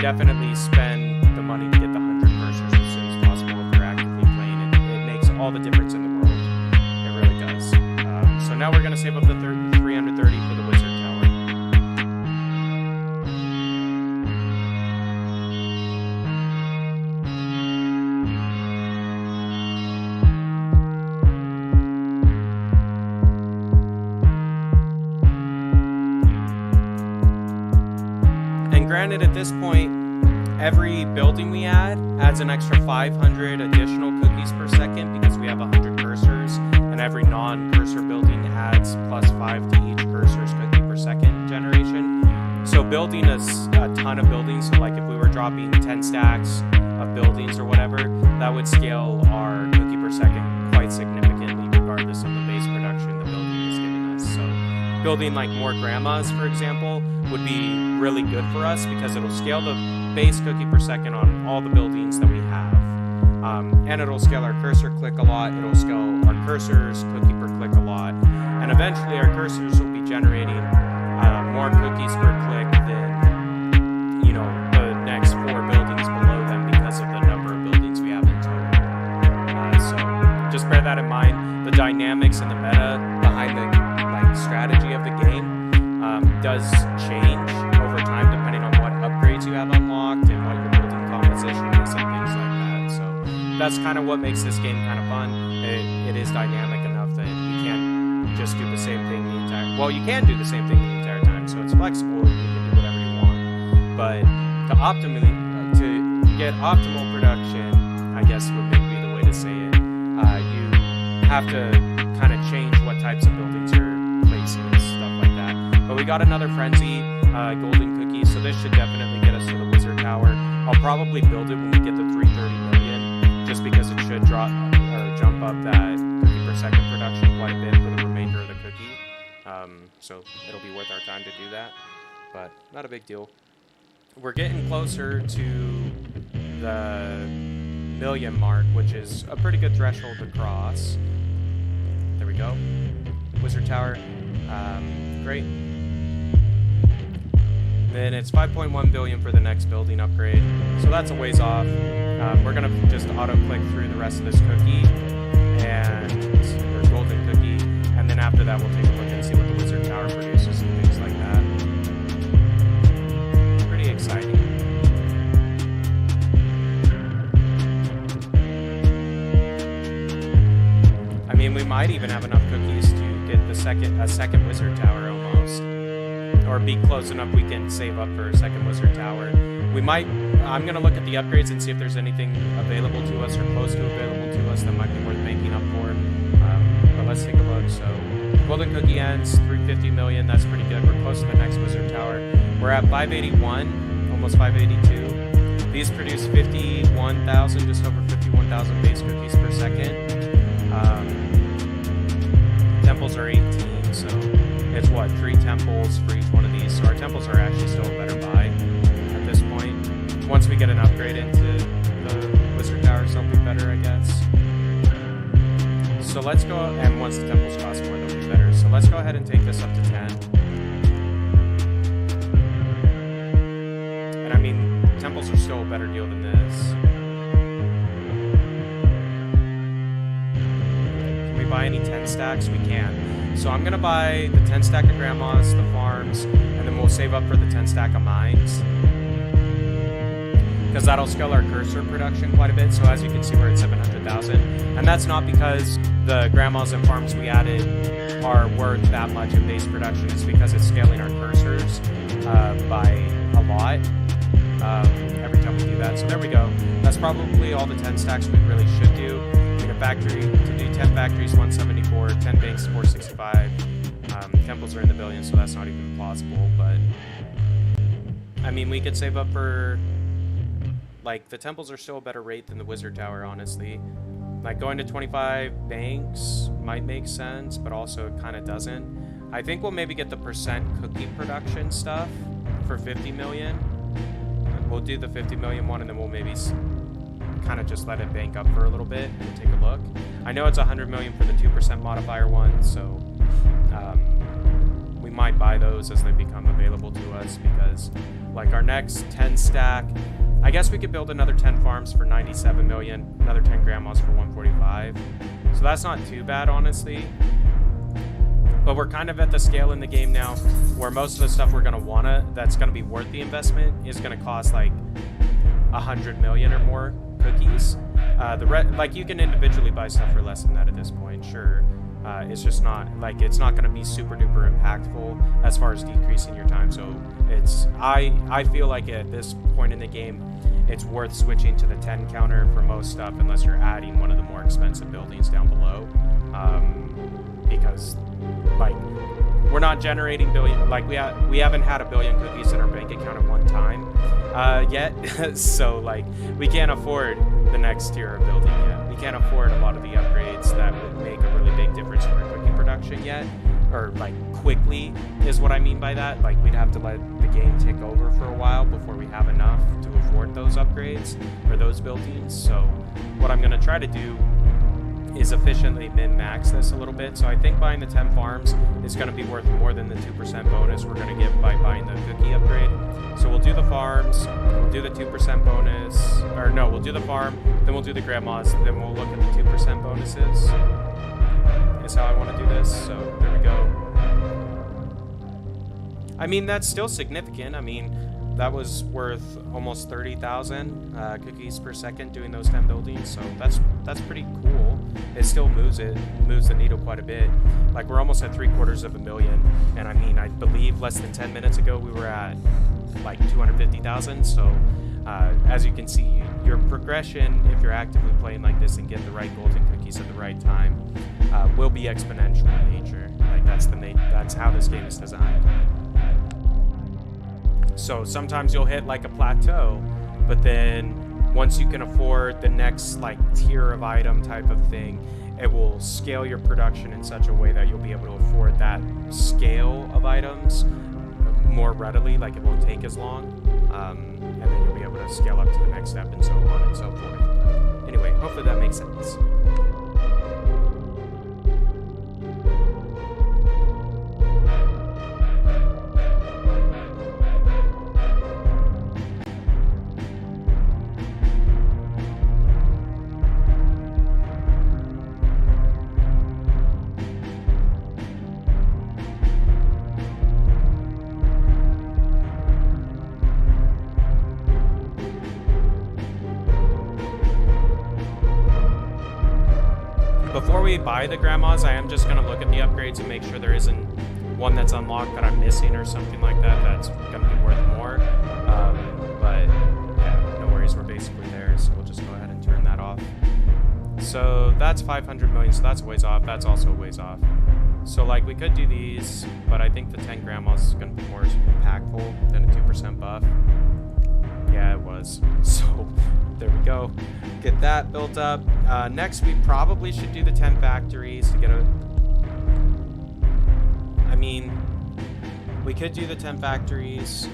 Definitely spend the money to get the 100 cursors as soon as possible if you're actively playing it. It makes all the difference in the world. It really does. So now we're going to save up the 330 for the Wizard Tower. And granted, at this point, every building we add adds an extra 500 additional cookies per second because we have 100 cursors, and every non-cursor building adds plus 5 to each cursor's cookie per second generation. So building a ton of buildings, so like if we were dropping 10 stacks of buildings or whatever, that would scale our cookie per second quite significantly regardless of the base production the building is giving us. So building like more grandmas, for example, would be really good for us because it'll scale the base cookie per second on all the buildings that we have. And it'll scale our cursor click a lot, it'll scale our cursor's cookie per click a lot, and eventually our cursors will be generating more cookies per click than, you know, the next 4 buildings below them because of the number of buildings we have in total. So just bear that in mind. The dynamics and the meta behind the strategy of the game does change over time depending on what upgrades you have unlocked and what your building composition is and things like that. So that's kind of what makes this game kind of fun. It is dynamic enough that you can't just do the same thing the entire... Well, you can do the same thing the entire time, so it's flexible. You can do whatever you want. But to get optimal production, I guess would be the way to say it, you have to kind of change what types of buildings you're placing and stuff like that. But we got another Frenzy golden cookie, so this should definitely get us to the Wizard Tower. I'll probably build it when we get to 330 million, just because it should jump up that cookie per second production quite a bit for the remainder of the cookie. So it'll be worth our time to do that, but not a big deal. We're getting closer to the million mark, which is a pretty good threshold to cross. There we go. Wizard Tower. Great. Then it's 5.1 billion for the next building upgrade. So that's a ways off. We're going to just auto-click through the rest of this cookie and or golden cookie. And then after that, we'll take a look and see what the Wizard Tower produces and things like that. Pretty exciting. I mean, we might even have enough cookies to get a second Wizard Tower almost. Or be close enough we can save up for a second Wizard Tower. We might, I'm going to look at the upgrades and see if there's anything available to us or close to available to us that might be worth making up for. But let's take a look. So, Golden Cookie ends, 350 million, that's pretty good. We're close to the next Wizard Tower. We're at 581, almost 582. These produce 51,000, just over 51,000 base cookies per second. Temples are 18, so it's what, 3 temples for each one of these. So our temples are actually still a better buy at this point. Once we get an upgrade into the Wizard Tower, something better, I guess. So let's go, and once the temples cost more, they'll be better. let's go ahead and take this up to 10. And I mean, temples are still a better deal than this. Can we buy any 10 stacks? We can. So I'm going to buy the 10 stack of grandmas, the farms, and then we'll save up for the 10 stack of mines. Because that'll scale our cursor production quite a bit. So as you can see, we're at 700,000. And that's not because the grandmas and farms we added are worth that much in base production. It's because it's scaling our cursors by a lot every time we do that. So there we go. That's probably all the 10 stacks we really should do. In a factory, to do 10 factories, 174, 10 banks, 465. Temples are in the billions, so that's not even plausible. But I mean, we could save up for... Like, the temples are still a better rate than the wizard tower, honestly. Like, going to 25 banks might make sense, but also it kind of doesn't. I think we'll maybe get the percent cookie production stuff for 50 million. We'll do the 50 million one, and then we'll maybe kind of just let it bank up for a little bit and take a look. I know it's 100 million for the 2% modifier one, so we might buy those as they become available to us, because, like, our next 10 stack... I guess we could build another 10 farms for 97 million, another 10 grandmas for 145. So that's not too bad, honestly. But we're kind of at the scale in the game now where most of the stuff we're going to that's going to be worth the investment is going to cost like 100 million or more cookies. Like, you can individually buy stuff for less than that at this point, sure. It's just not, like, it's not going to be super duper impactful as far as decreasing your time. So it's, I feel like at this point in the game, it's worth switching to the 10 counter for most stuff, unless you're adding one of the more expensive buildings down below. Because, like, we're not generating billion, like, we haven't had a billion cookies in our bank account at one time yet. So, like, we can't afford the next tier of building yet. We can't afford a lot of the upgrades that would make a really big difference in our cookie production yet. Or, like, quickly is what I mean by that. Like, we'd have to let the game tick over for a while before we have enough to afford those upgrades or those buildings. So what I'm going to try to do is efficiently min-max this a little bit. So I think buying the 10 farms is going to be worth more than the 2% bonus we're going to get by buying the cookie upgrade. So we'll do the farms, we'll do the 2% bonus, or no, we'll do the farm, then we'll do the grandmas, then we'll look at the 2% bonuses. Is how I want to do this. So there we go. I mean, that's still significant. I mean, that was worth almost 30,000 cookies per second doing those 10 buildings. So that's pretty cool. It still moves the needle quite a bit. Like, we're almost at 750,000, and I mean, I believe less than 10 minutes ago we were at like 250,000. So as you can see, your progression, if you're actively playing like this and get the right golden cookies at the right time, will be exponential in nature. Like, that's how this game is designed. So sometimes you'll hit like a plateau, but then once you can afford the next like tier of item type of thing, it will scale your production in such a way that you'll be able to afford that scale of items more readily. Like, it won't take as long, and then you'll be able to scale up to the next step and so on and so forth. Anyway, hopefully that makes sense. Before we buy the grandmas, I am just going to look at the upgrades and make sure there isn't one that's unlocked that I'm missing or something like that that's going to be worth more. But yeah, no worries, we're basically there, so we'll just go ahead and turn that off. So that's 500 million, so that's a ways off. That's also a ways off. So, like, we could do these, but I think the 10 grandmas is going to be more impactful than a 2% buff. Yeah, it was. So there we go. Get that built up. Next, we probably should do the 10 factories to get a... I mean, we could do the 10 factories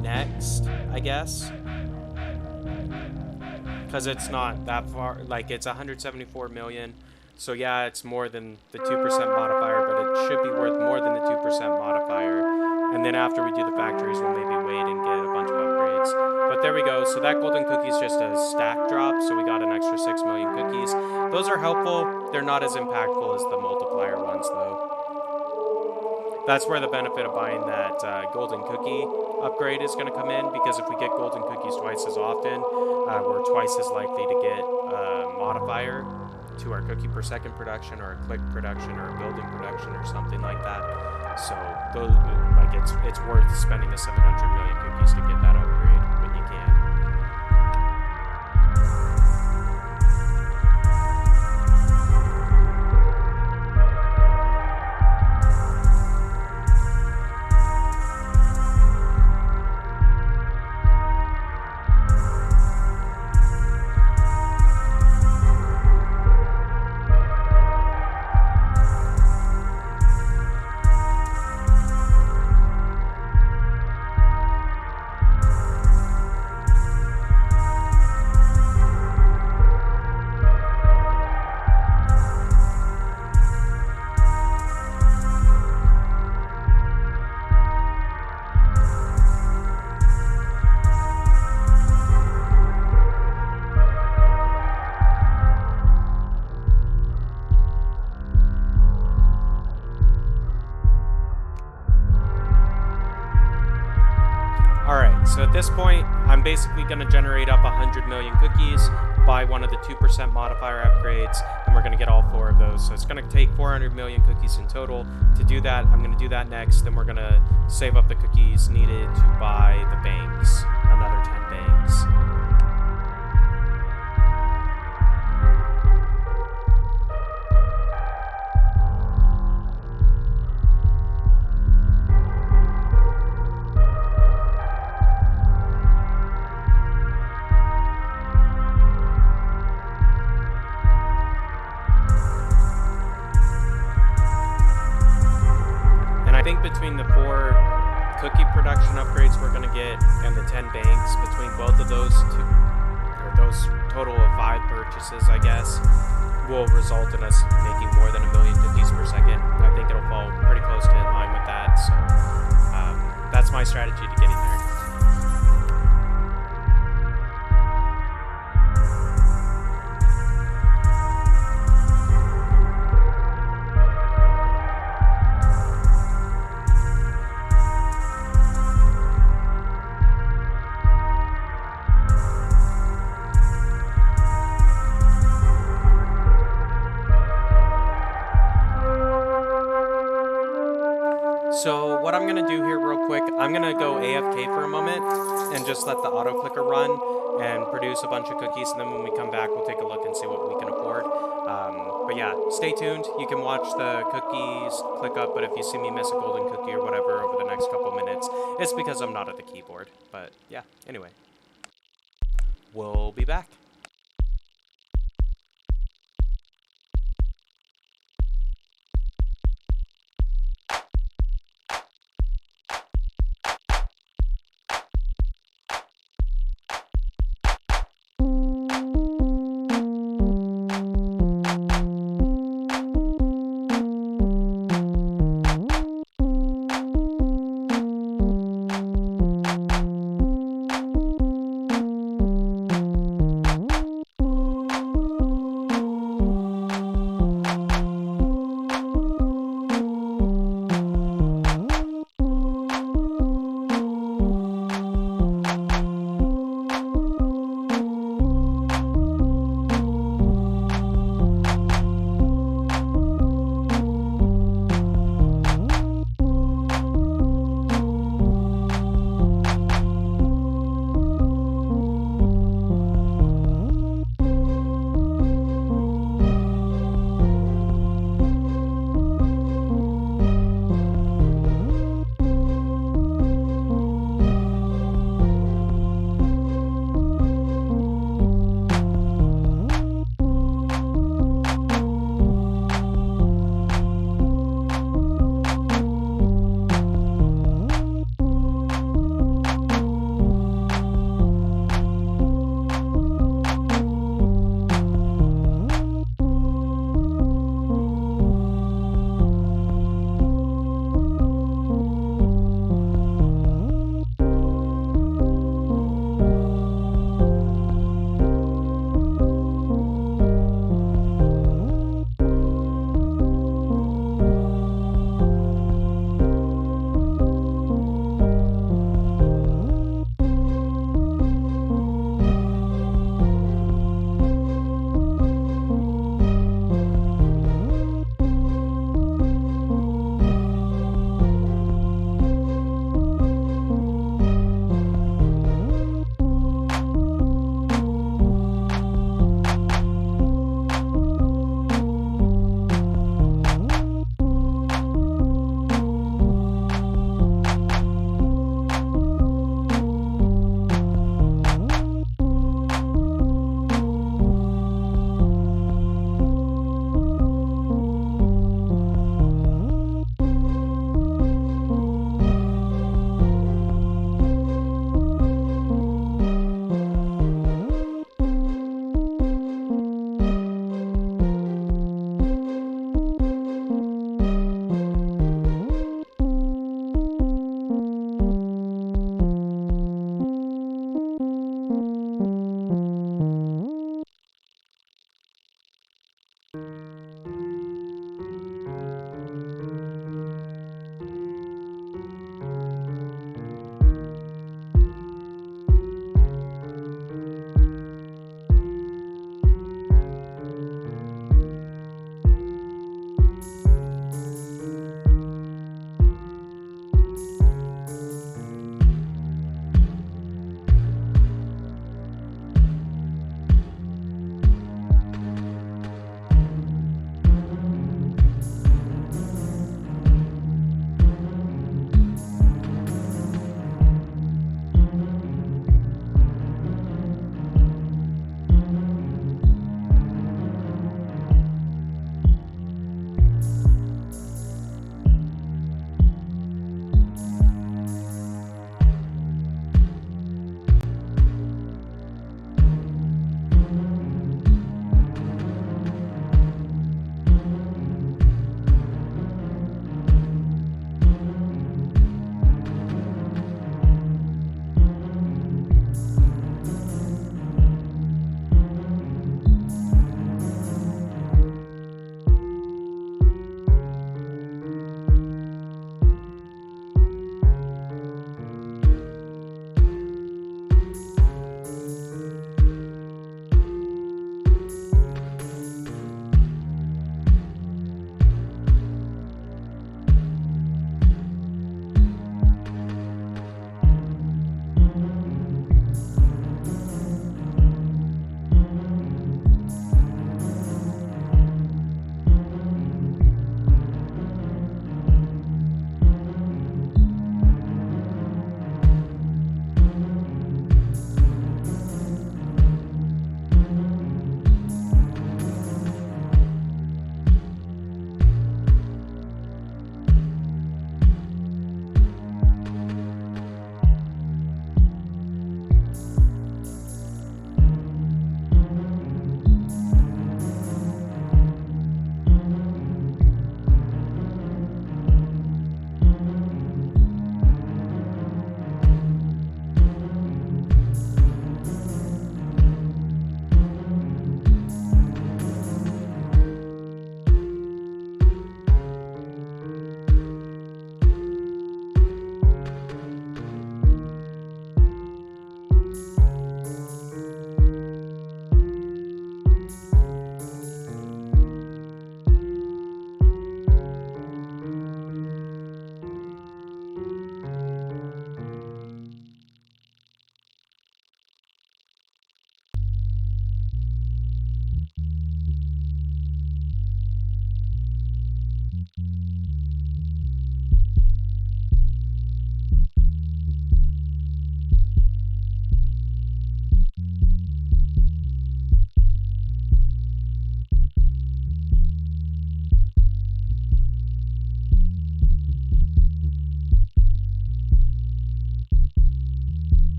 next, I guess. Because it's not that far. Like, it's 174 million. So yeah, it's more than the 2% modifier, but it should be worth more than the 2% modifier. And then after we do the factories, we'll maybe wait and get a bunch of upgrades. But there we go. So that golden cookie is just a stack drop. So we got an extra 6 million cookies. Those are helpful. They're not as impactful as the multiplier ones, though. That's where the benefit of buying that golden cookie upgrade is going to come in, because if we get golden cookies twice as often, we're twice as likely to get a modifier to our cookie per second production, or a click production, or a building production, or something like that. So those, like, it's worth spending the 700 million cookies to get that upgrade when you can. So at this point, I'm basically going to generate up 100 million cookies, buy one of the 2% modifier upgrades, and we're going to get all 4 of those. So it's going to take 400 million cookies in total. To do that, I'm going to do that next. Then we're going to save up the cookies needed to buy the banks, another 10 banks. Between the 4 cookie production upgrades we're going to get and the 10 banks, between both of those two, or those total of 5 purchases, I guess, will result in us making more than 1 million cookies per second. I think it'll fall pretty close to in line with that, so that's my strategy to getting there. So what I'm going to do here real quick, I'm going to go AFK for a moment and just let the auto clicker run and produce a bunch of cookies, and then when we come back, we'll take a look and see what we can afford. But yeah, stay tuned. You can watch the cookies click up, but if you see me miss a golden cookie or whatever over the next couple minutes, it's because I'm not at the keyboard. But yeah, anyway, we'll be back.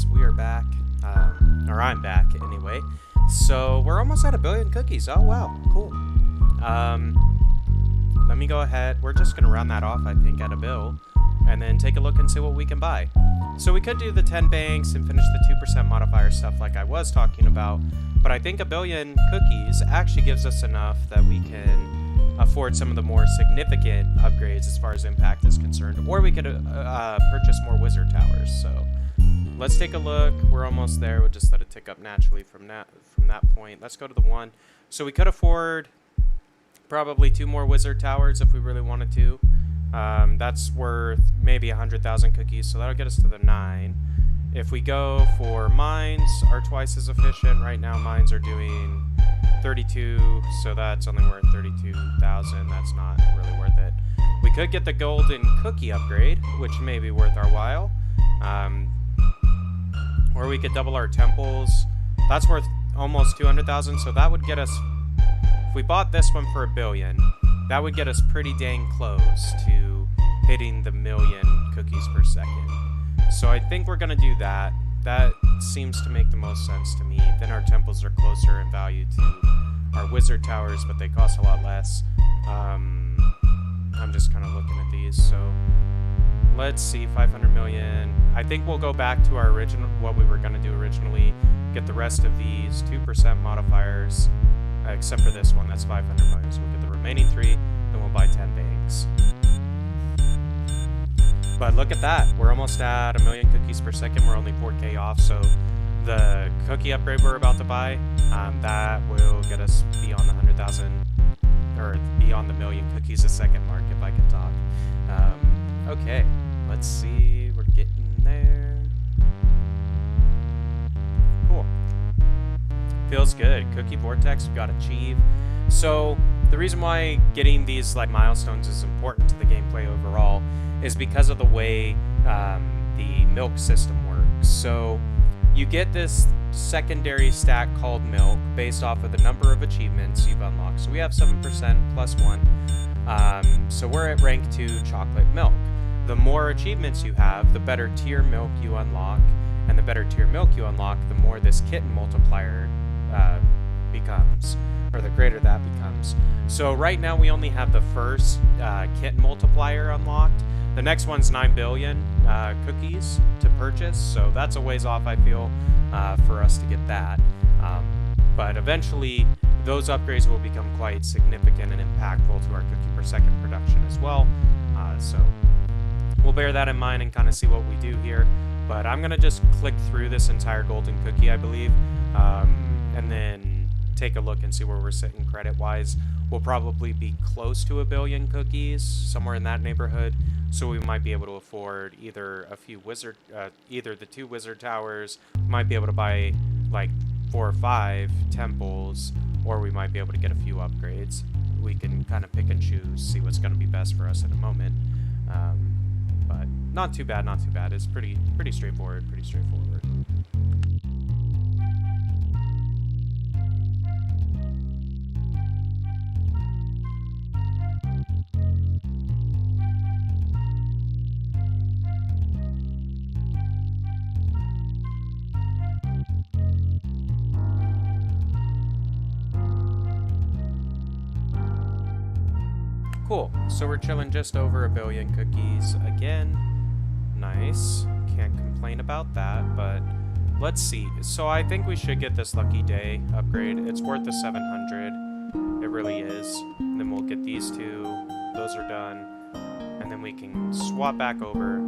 guys, we are back. Or I'm back anyway. So we're almost at 1 billion cookies. Oh wow, cool. Let me go ahead. We're just gonna round that off, I think, at a bill, and then take a look and see what we can buy. So we could do the 10 banks and finish the 2% modifier stuff like I was talking about, but I think 1 billion cookies actually gives us enough that we can afford some of the more significant upgrades as far as impact is concerned, or we could purchase more wizard towers. So let's take a look. We're almost there. We'll just let it tick up naturally from that point. Let's go to the 1. So we could afford probably 2 more wizard towers if we really wanted to. That's worth maybe 100,000 cookies, so that'll get us to the 9. If we go for mines, are twice as efficient. Right now mines are doing 32, so that's only worth 32,000. That's not really worth it. We could get the golden cookie upgrade, which may be worth our while. Or we could double our temples. That's worth almost 200,000, so that would get us, if we bought this one for 1 billion, that would get us pretty dang close to hitting the 1 million cookies per second. So I think we're gonna do that. That seems to make the most sense to me. Then our temples are closer in value to our wizard towers, but they cost a lot less. I'm just kind of looking at these. So let's see, 500 million. I think we'll go back to our original, what we were gonna do originally, get the rest of these 2% modifiers, except for this one, that's 500 million. So we'll get the remaining 3, then we'll buy 10 banks. But look at that, we're almost at 1 million cookies per second. We're only 4K off, so the cookie upgrade we're about to buy, that will get us beyond the 100,000, or beyond the 1 million cookies a second mark, if I can talk. Okay, let's see, we're getting there. Cool. Feels good. Cookie Vortex, we got Achieve. So the reason why getting these like milestones is important to the gameplay overall is because of the way the milk system works. So you get this secondary stack called milk based off of the number of achievements you've unlocked. So we have 7% plus 1. So we're at rank 2 chocolate milk. The more achievements you have, the better tier milk you unlock, and the better tier milk you unlock, the more this kitten multiplier becomes, or the greater that becomes. So right now we only have the first kitten multiplier unlocked. The next one's 9 billion cookies to purchase, so that's a ways off, I feel, for us to get that. But eventually, those upgrades will become quite significant and impactful to our cookie per second production as well. So we'll bear that in mind and kind of see what we do here. But I'm going to just click through this entire golden cookie, I believe, and then take a look and see where we're sitting credit-wise. We'll probably be close to 1 billion cookies, somewhere in that neighborhood. So we might be able to afford either a few either the 2 wizard towers, might be able to buy like 4 or 5 temples, or we might be able to get a few upgrades. We can kind of pick and choose, see what's going to be best for us in a moment. But not too bad, not too bad. It's pretty straightforward, pretty straightforward. Cool, so we're chilling just over 1 billion cookies again. Nice, can't complain about that, but let's see. So I think we should get this Lucky Day upgrade. It's worth the 700, it really is. And then we'll get these 2, those are done. And then we can swap back over.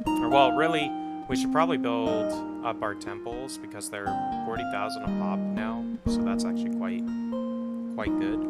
Or well, really, we should probably build up our temples because they're 40,000 a pop now. So that's actually quite good.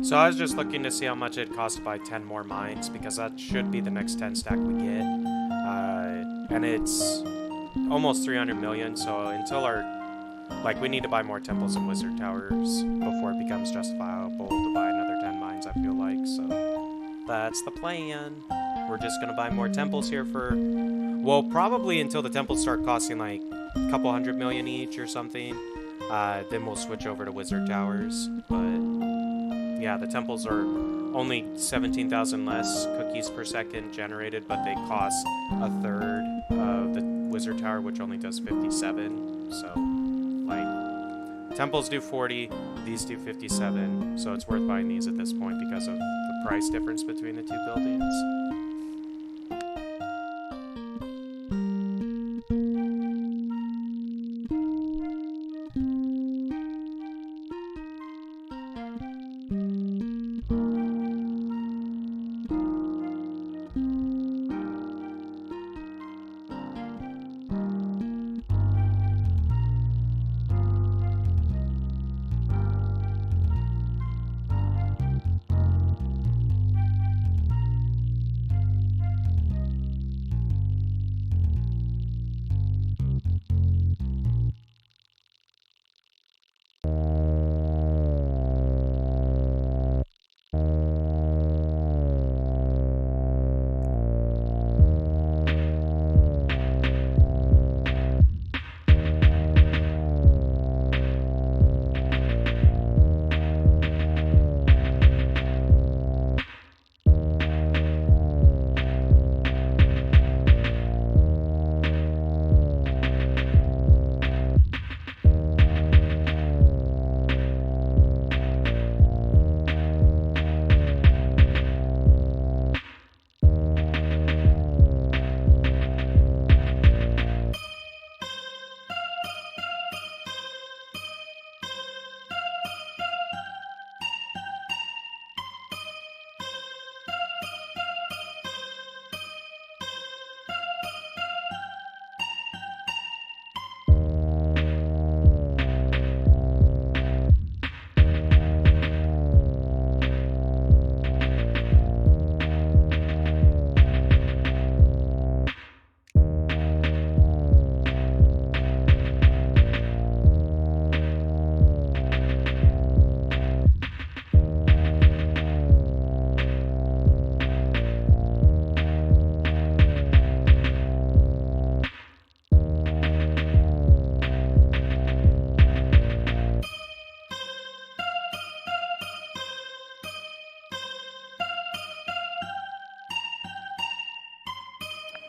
So I was just looking to see how much it costs to buy 10 more mines, because that should be the next 10 stack we get. And it's almost 300 million, so until our... Like, we need to buy more temples and wizard towers before it becomes justifiable to buy another 10 mines, I feel like, so... That's the plan. We're just gonna buy more temples here for... Well, probably until the temples start costing, like, a couple 100 million each or something. Then we'll switch over to wizard towers, but... Yeah, the temples are only 17,000 less cookies per second generated, but they cost a third of the wizard tower, which only does 57. So, like, temples do 40, these do 57. So it's worth buying these at this point because of the price difference between the two buildings.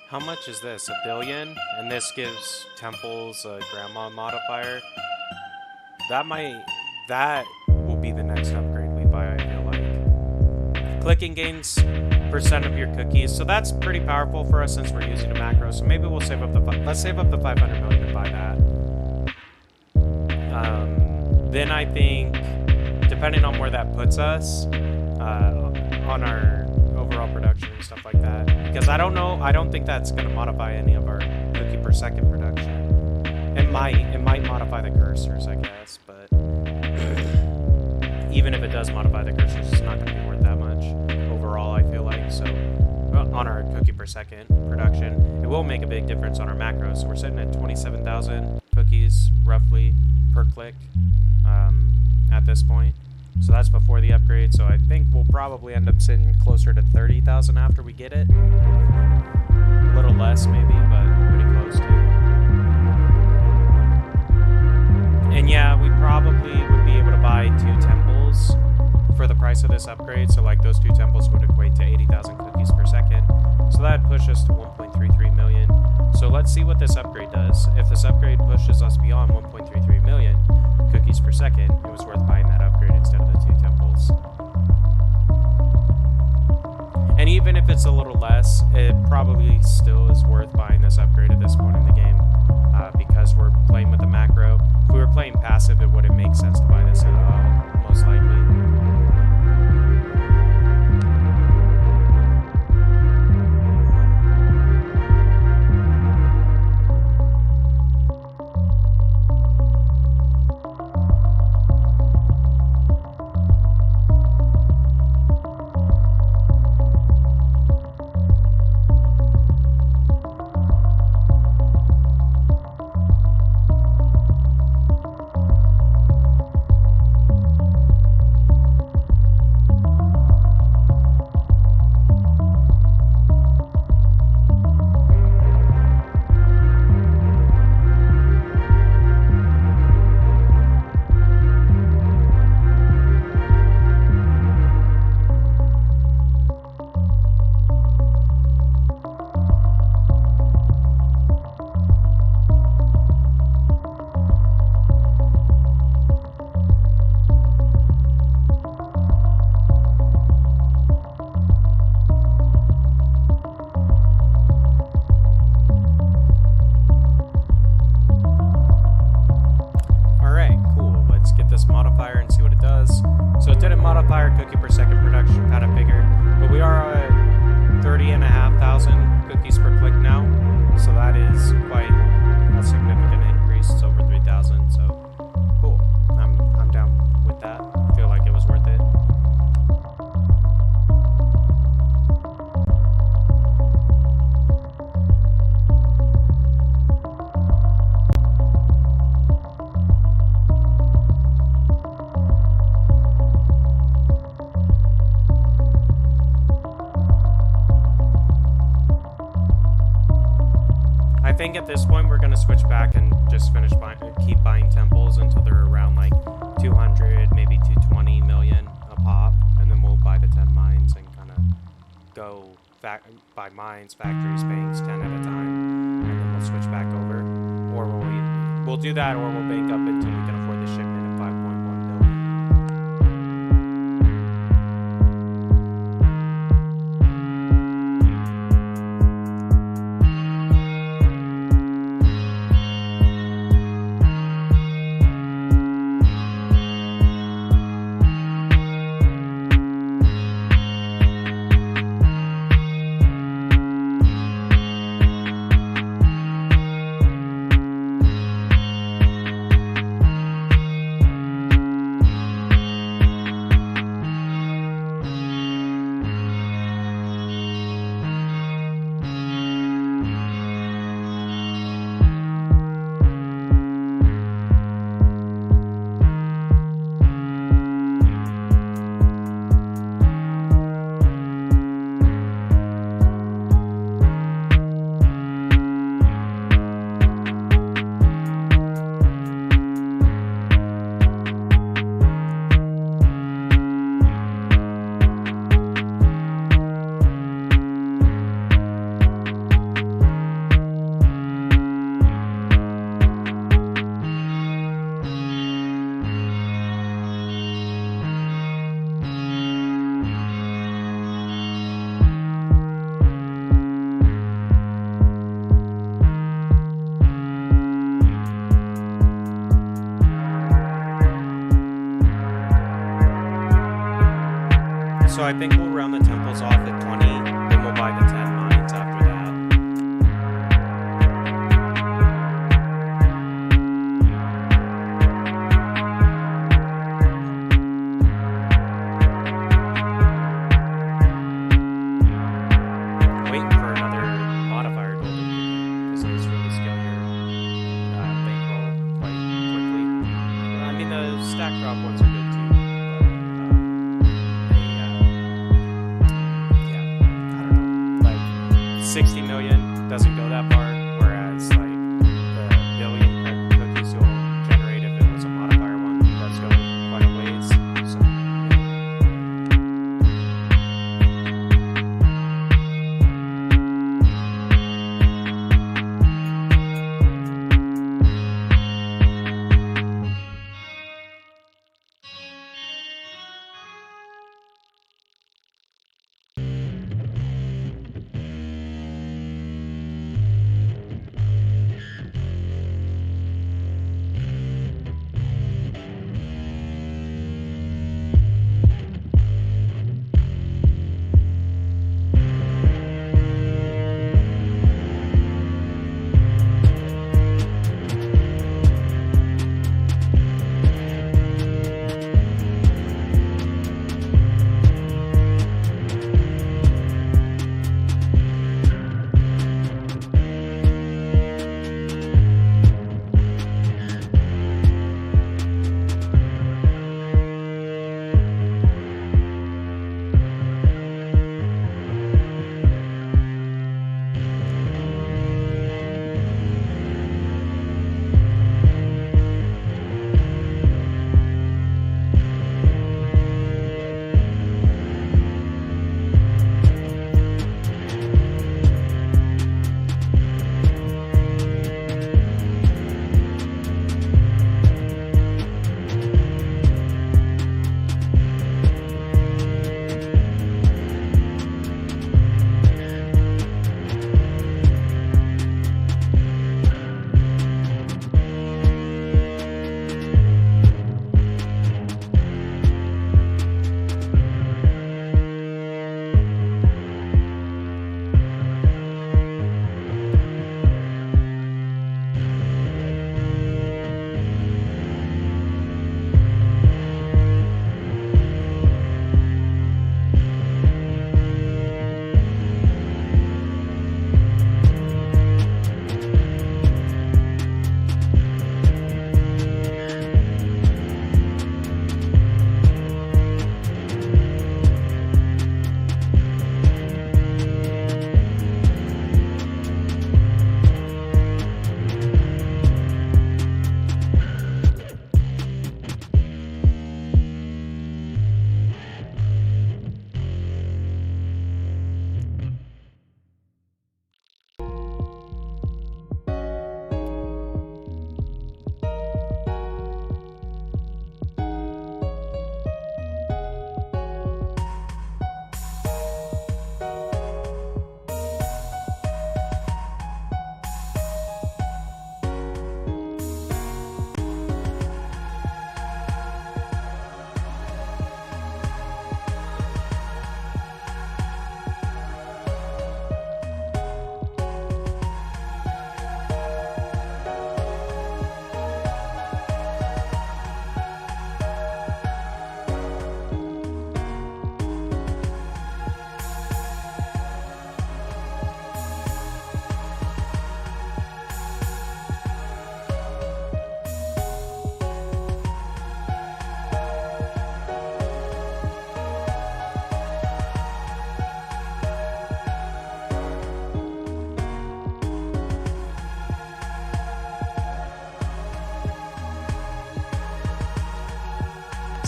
How much is this? $1 billion? And this gives temples a grandma modifier. That will be the next upgrade we buy, I feel like. Clicking gains percent of your cookies, so that's pretty powerful for us since we're using a macro. So maybe we'll save up let's save up the 500 million to buy that. Then I think, depending on where that puts us, on our overall production and stuff like that, because I don't think that's going to modify any of our cookie per second production. It might modify the cursors, I guess, but even if it does modify the cursors, it's not going to be worth that much overall, I feel like. So on our cookie per second production, it will make a big difference on our macros. So we're sitting at 27,000 cookies roughly per click at this point. So that's before the upgrade, so I think we'll probably end up sitting closer to 30,000 after we get it. A little less maybe, but pretty close to. And yeah, we probably would be able to buy 2 temples for the price of this upgrade, so like those 2 temples would equate to 80,000 cookies per second. So that'd push us to 1.33 million. So let's see what this upgrade does. If this upgrade pushes us beyond 1.33 million cookies per second, it was worth buying that upgrade instead of the 2 temples. And even if it's a little less, it probably still is worth buying this upgrade at this point in the game, because we're playing with the macro. If we were playing passive, it wouldn't make sense to buy this at all, most likely. think at this point we're gonna switch back and just keep buying temples until they're around like 200, maybe 220 million a pop, and then we'll buy the 10 mines and kind of go buy mines, factories, banks, 10 at a time, and then we'll switch back over, or we'll do that, or we'll bank up until we can afford the shipment at 5.1 billion. So I think we'll round the temples off at 20, then we'll buy the 10 mines after that. Waiting for another modifier golden because those really scale your bankroll quite quickly. I mean, the stack drop ones are good too. 60 million doesn't go that far, whereas like the billion cookies you'll generate if it was a modifier one does go quite a ways. So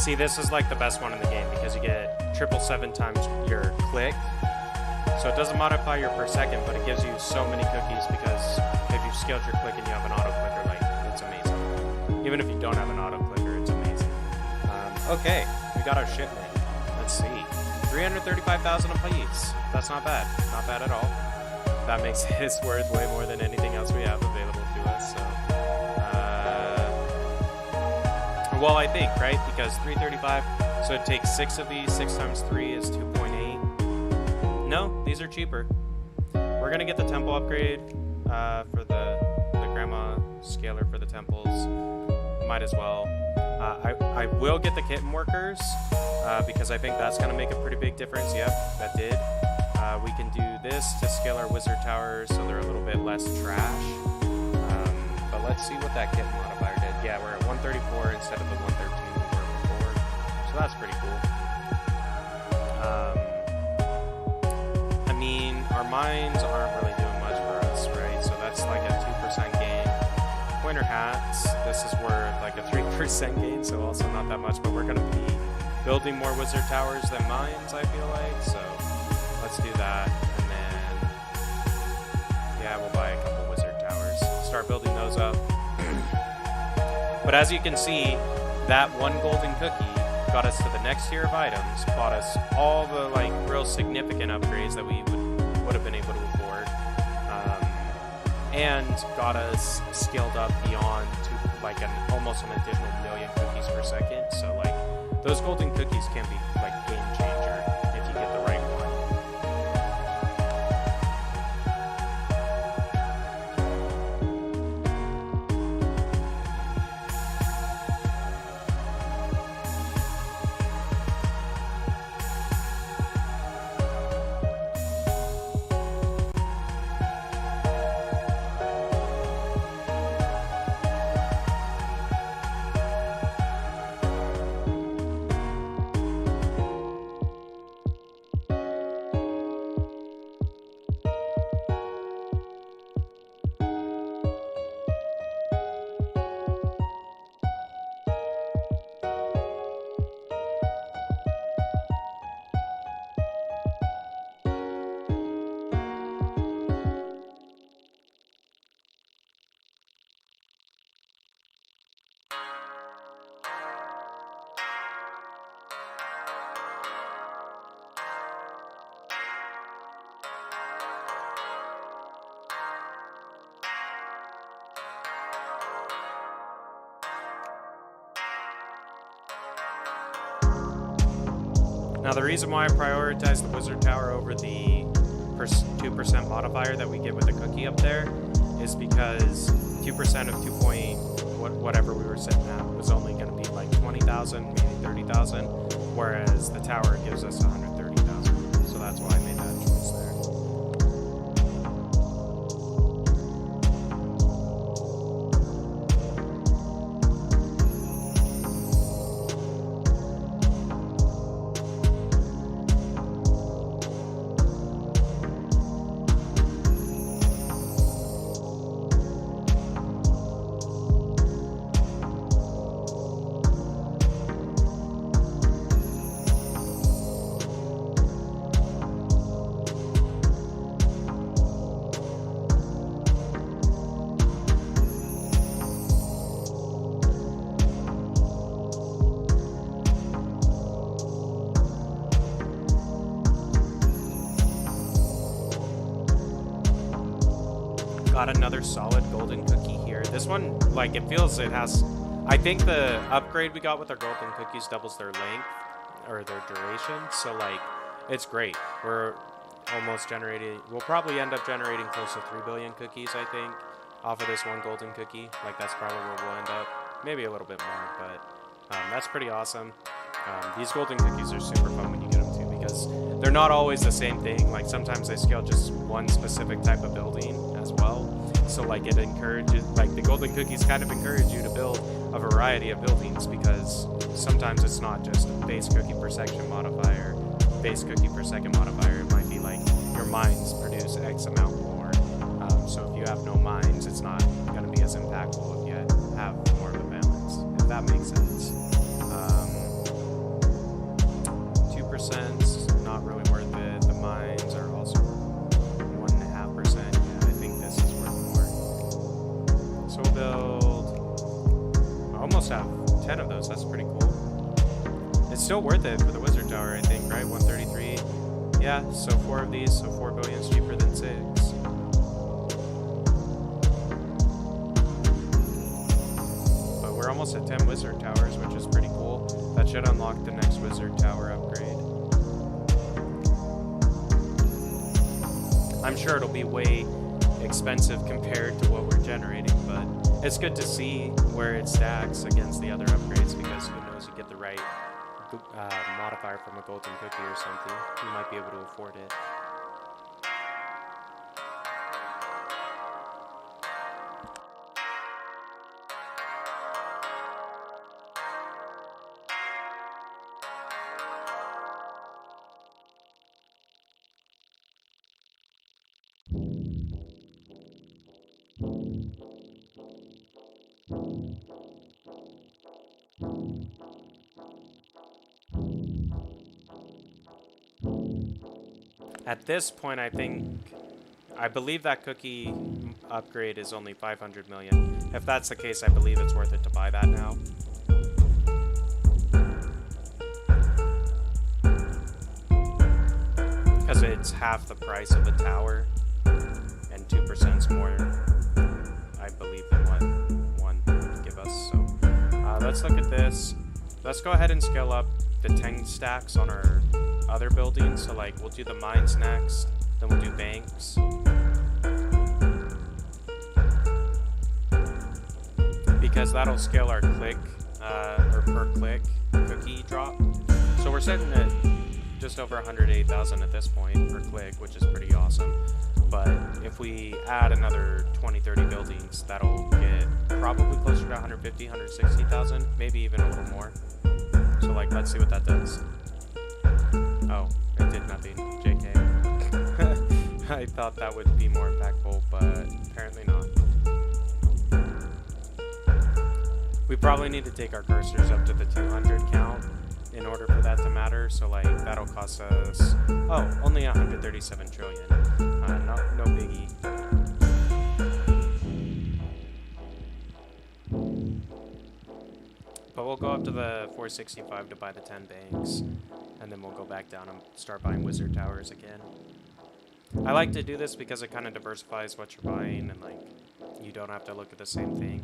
See, this is like the best one in the game because you get 777 times your click. So it doesn't modify your per second, but it gives you so many cookies because if you've scaled your click and you have an auto clicker, like, it's amazing. Even if you don't have an auto clicker, it's amazing. Okay, we got our shipment. Let's see. 335,000 apiece. That's not bad. Not bad at all. That makes this worth way more than anything else we have available to us. So, well, I think, right? Because 335, so it takes 6 of these. 6 times 3 is 2.8. No, these are cheaper. We're gonna get the temple upgrade for the grandma scaler for the temples. Might as well. I will get the kitten workers because I think that's gonna make a pretty big difference. Yep, that did. We can do this to scale our wizard towers so they're a little bit less trash. But let's see what that kitten modifier did. Yeah, we're at 134 instead of the 113 we were before. So that's pretty cool. I mean, our mines aren't really doing much for us, right? So that's like a 2% gain. Pointer hats, this is worth like a 3% gain, so also not that much, but we're going to be building more wizard towers than mines, I feel like, so let's do that, and then, yeah, we'll buy a couple wizard towers, start building those up. But as you can see, that one golden cookie got us to the next tier of items, bought us all the like real significant upgrades that we would have been able to afford, and got us scaled up beyond to like almost an additional 1 million cookies per second. So like those golden cookies can be like game changer if you get the right one. Now the reason why I prioritize the wizard tower over the 2% modifier that we get with the cookie up there is because 2% of 2 point whatever we were sitting at was only going to be like 20,000, maybe 30,000, whereas the tower gives us 130,000. So that's why I made that choice there. Got another solid golden cookie here. This one, like, it feels it has... I think the upgrade we got with our golden cookies doubles their length, or their duration, so, like, it's great. We're almost generating... We'll probably end up generating close to 3 billion cookies, I think, off of this one golden cookie. Like, that's probably where we'll end up. Maybe a little bit more, but that's pretty awesome. These golden cookies are super fun when you get them, too, because they're not always the same thing. Like, sometimes they scale just one specific type of building as well. So, like, it encourages, like, the golden cookies kind of encourage you to build a variety of buildings, because sometimes it's not just a base cookie per section modifier, base cookie per second modifier. It might be like your mines produce X amount more. So if you have no mines, it's not going to be as impactful if you have more of a balance, if that makes sense. 1%, not really worth it. The mines are also 1.5%. Yeah, I think this is worth more. So we'll build, I almost have 10 of those. That's pretty cool. It's still worth it for the wizard tower, I think, right? 133. Yeah, so 4 of these, so 4 billion is cheaper than 6. But we're almost at 10 wizard towers, which is pretty cool. That should unlock the next wizard tower upgrade. I'm sure it'll be way expensive compared to what we're generating, but it's good to see where it stacks against the other upgrades, because who knows, you get the right modifier from a golden cookie or something, you might be able to afford it. At this point, I believe that cookie upgrade is only 500 million. If that's the case, I believe it's worth it to buy that now. Because it's half the price of a tower, and 2% is more, I believe, than what one would give us. So let's look at this. Let's go ahead and scale up the 10 stacks on our other buildings. So like, we'll do the mines next, then we'll do banks. Because that'll scale our click, or per click cookie drop. So we're sitting at just over 108,000 at this point per click, which is pretty awesome. But if we add another 20-30 buildings, that'll get probably closer to 150, 160,000, maybe even a little more. So like, let's see what that does. Oh, it did nothing. JK. I thought that would be more impactful, but apparently not. We probably need to take our cursors up to the 200 count in order for that to matter. So like, that'll cost us, oh, only 137 trillion. No biggie. But we'll go up to the 465 to buy the 10 banks, and then we'll go back down and start buying wizard towers again. I like to do this because it kind of diversifies what you're buying, and like, you don't have to look at the same thing.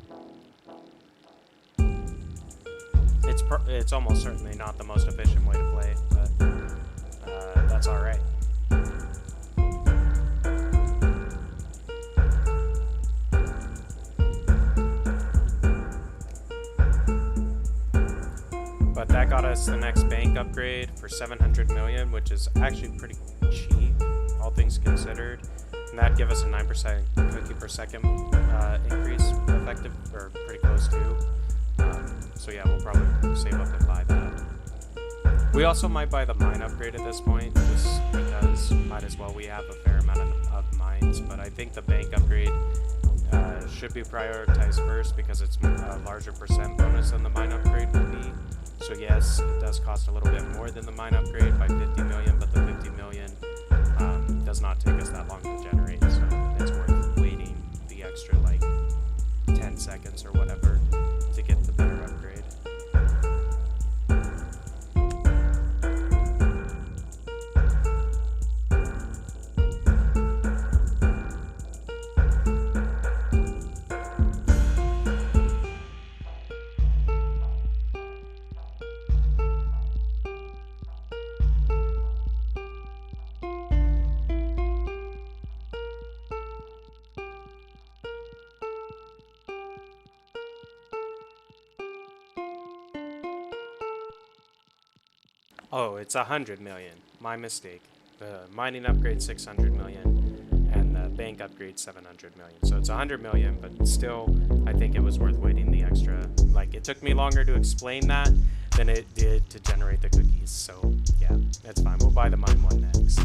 It's almost certainly not the most efficient way to play, but that's all right. But that got us the next bank upgrade for 700 million, which is actually pretty cheap, all things considered. And that'd give us a 9% cookie per second increase, effective, or pretty close to. So yeah, we'll probably save up to buy that. We also might buy the mine upgrade at this point, just because might as well, we have a fair amount of mines. But I think the bank upgrade should be prioritized first, because it's a larger percent bonus than the mine upgrade will be. So yes, it does cost a little bit more than the mine upgrade by 50 million, but the 50 million does not take us that long to generate, so it's worth waiting the extra like 10 seconds or whatever to get the better upgrade. Oh, it's 100 million. My mistake. The mining upgrade 600 million, and the bank upgrade 700 million. So it's 100 million, but still, I think it was worth waiting the extra. Like, it took me longer to explain that than it did to generate the cookies. So yeah, that's fine. We'll buy the mine one next.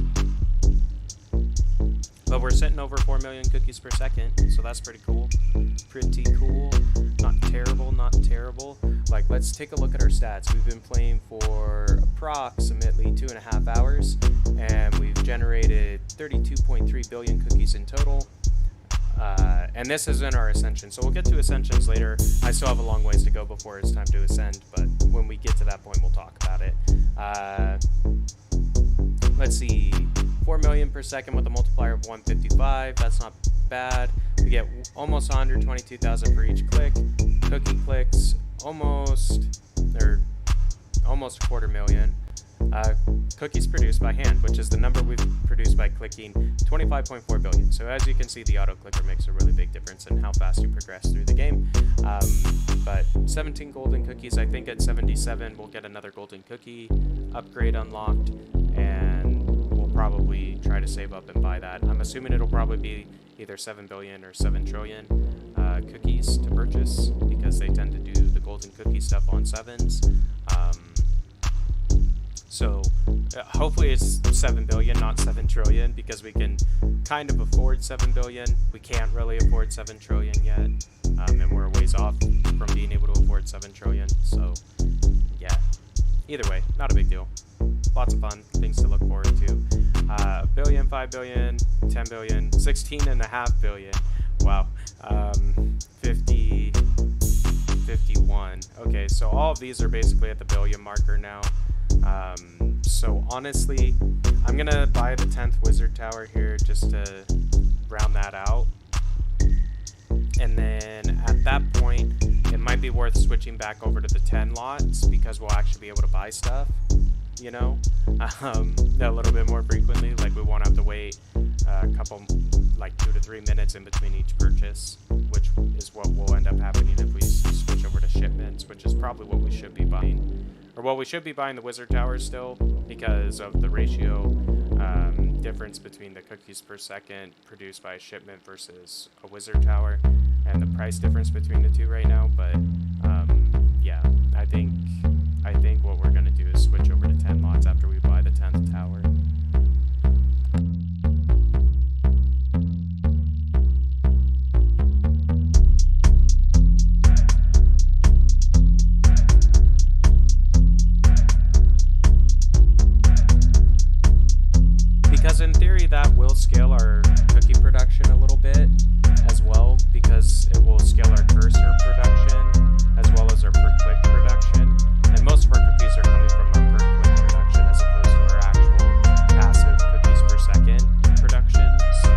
But we're sitting over 4 million cookies per second, so that's pretty cool. pretty cool. Not terrible, not terrible. Like, let's take a look at our stats. We've been playing for approximately 2.5 hours, and we've generated 32.3 billion cookies in total. And this is in our ascension, so we'll get to ascensions later. I still have a long ways to go before it's time to ascend, but when we get to that point, we'll talk about it. Let's see, 4 million per second with a multiplier of 155. That's not bad. We get almost 122,000 for each click. Cookie clicks almost 250,000. Cookies produced by hand, which is the number we've produced by clicking, 25.4 billion. So as you can see, the auto clicker makes a really big difference in how fast you progress through the game. But 17 golden cookies. I think at 77 we'll get another golden cookie upgrade unlocked, and we'll probably try to save up and buy that. I'm assuming it'll probably be either 7 billion or 7 trillion cookies to purchase, because they tend to do the golden cookie stuff on 7s. So hopefully it's 7 billion, not 7 trillion, because we can kind of afford 7 billion. We can't really afford 7 trillion yet, and we're a ways off from being able to afford 7 trillion. So yeah, either way, not a big deal. Lots of fun things to look forward to. Billion, 5 billion, 10 billion, 16.5 billion. Wow. 50, 51. Okay, so all of these are basically at the billion marker now. So honestly, I'm gonna buy the 10th wizard tower here just to round that out, and then at that point it might be worth switching back over to the 10 lots, because we'll actually be able to buy stuff, you know, a little bit more frequently. Like, we won't have to wait a couple, like 2 to 3 minutes in between each purchase, which is what will end up happening if we switch over to shipments, which is probably what we should be buying. Or, well, we should be buying the wizard towers still, because of the ratio difference between the cookies per second produced by a shipment versus a wizard tower, and the price difference between the two right now. But yeah, I think what we're gonna do is switch over to 10 lots after we buy the 10th tower. Because in theory that will scale our cookie production a little bit as well, because it will scale our cursor production as well as our per click production. And most of our cookies are coming from our per click production as opposed to our actual passive cookies per second production. So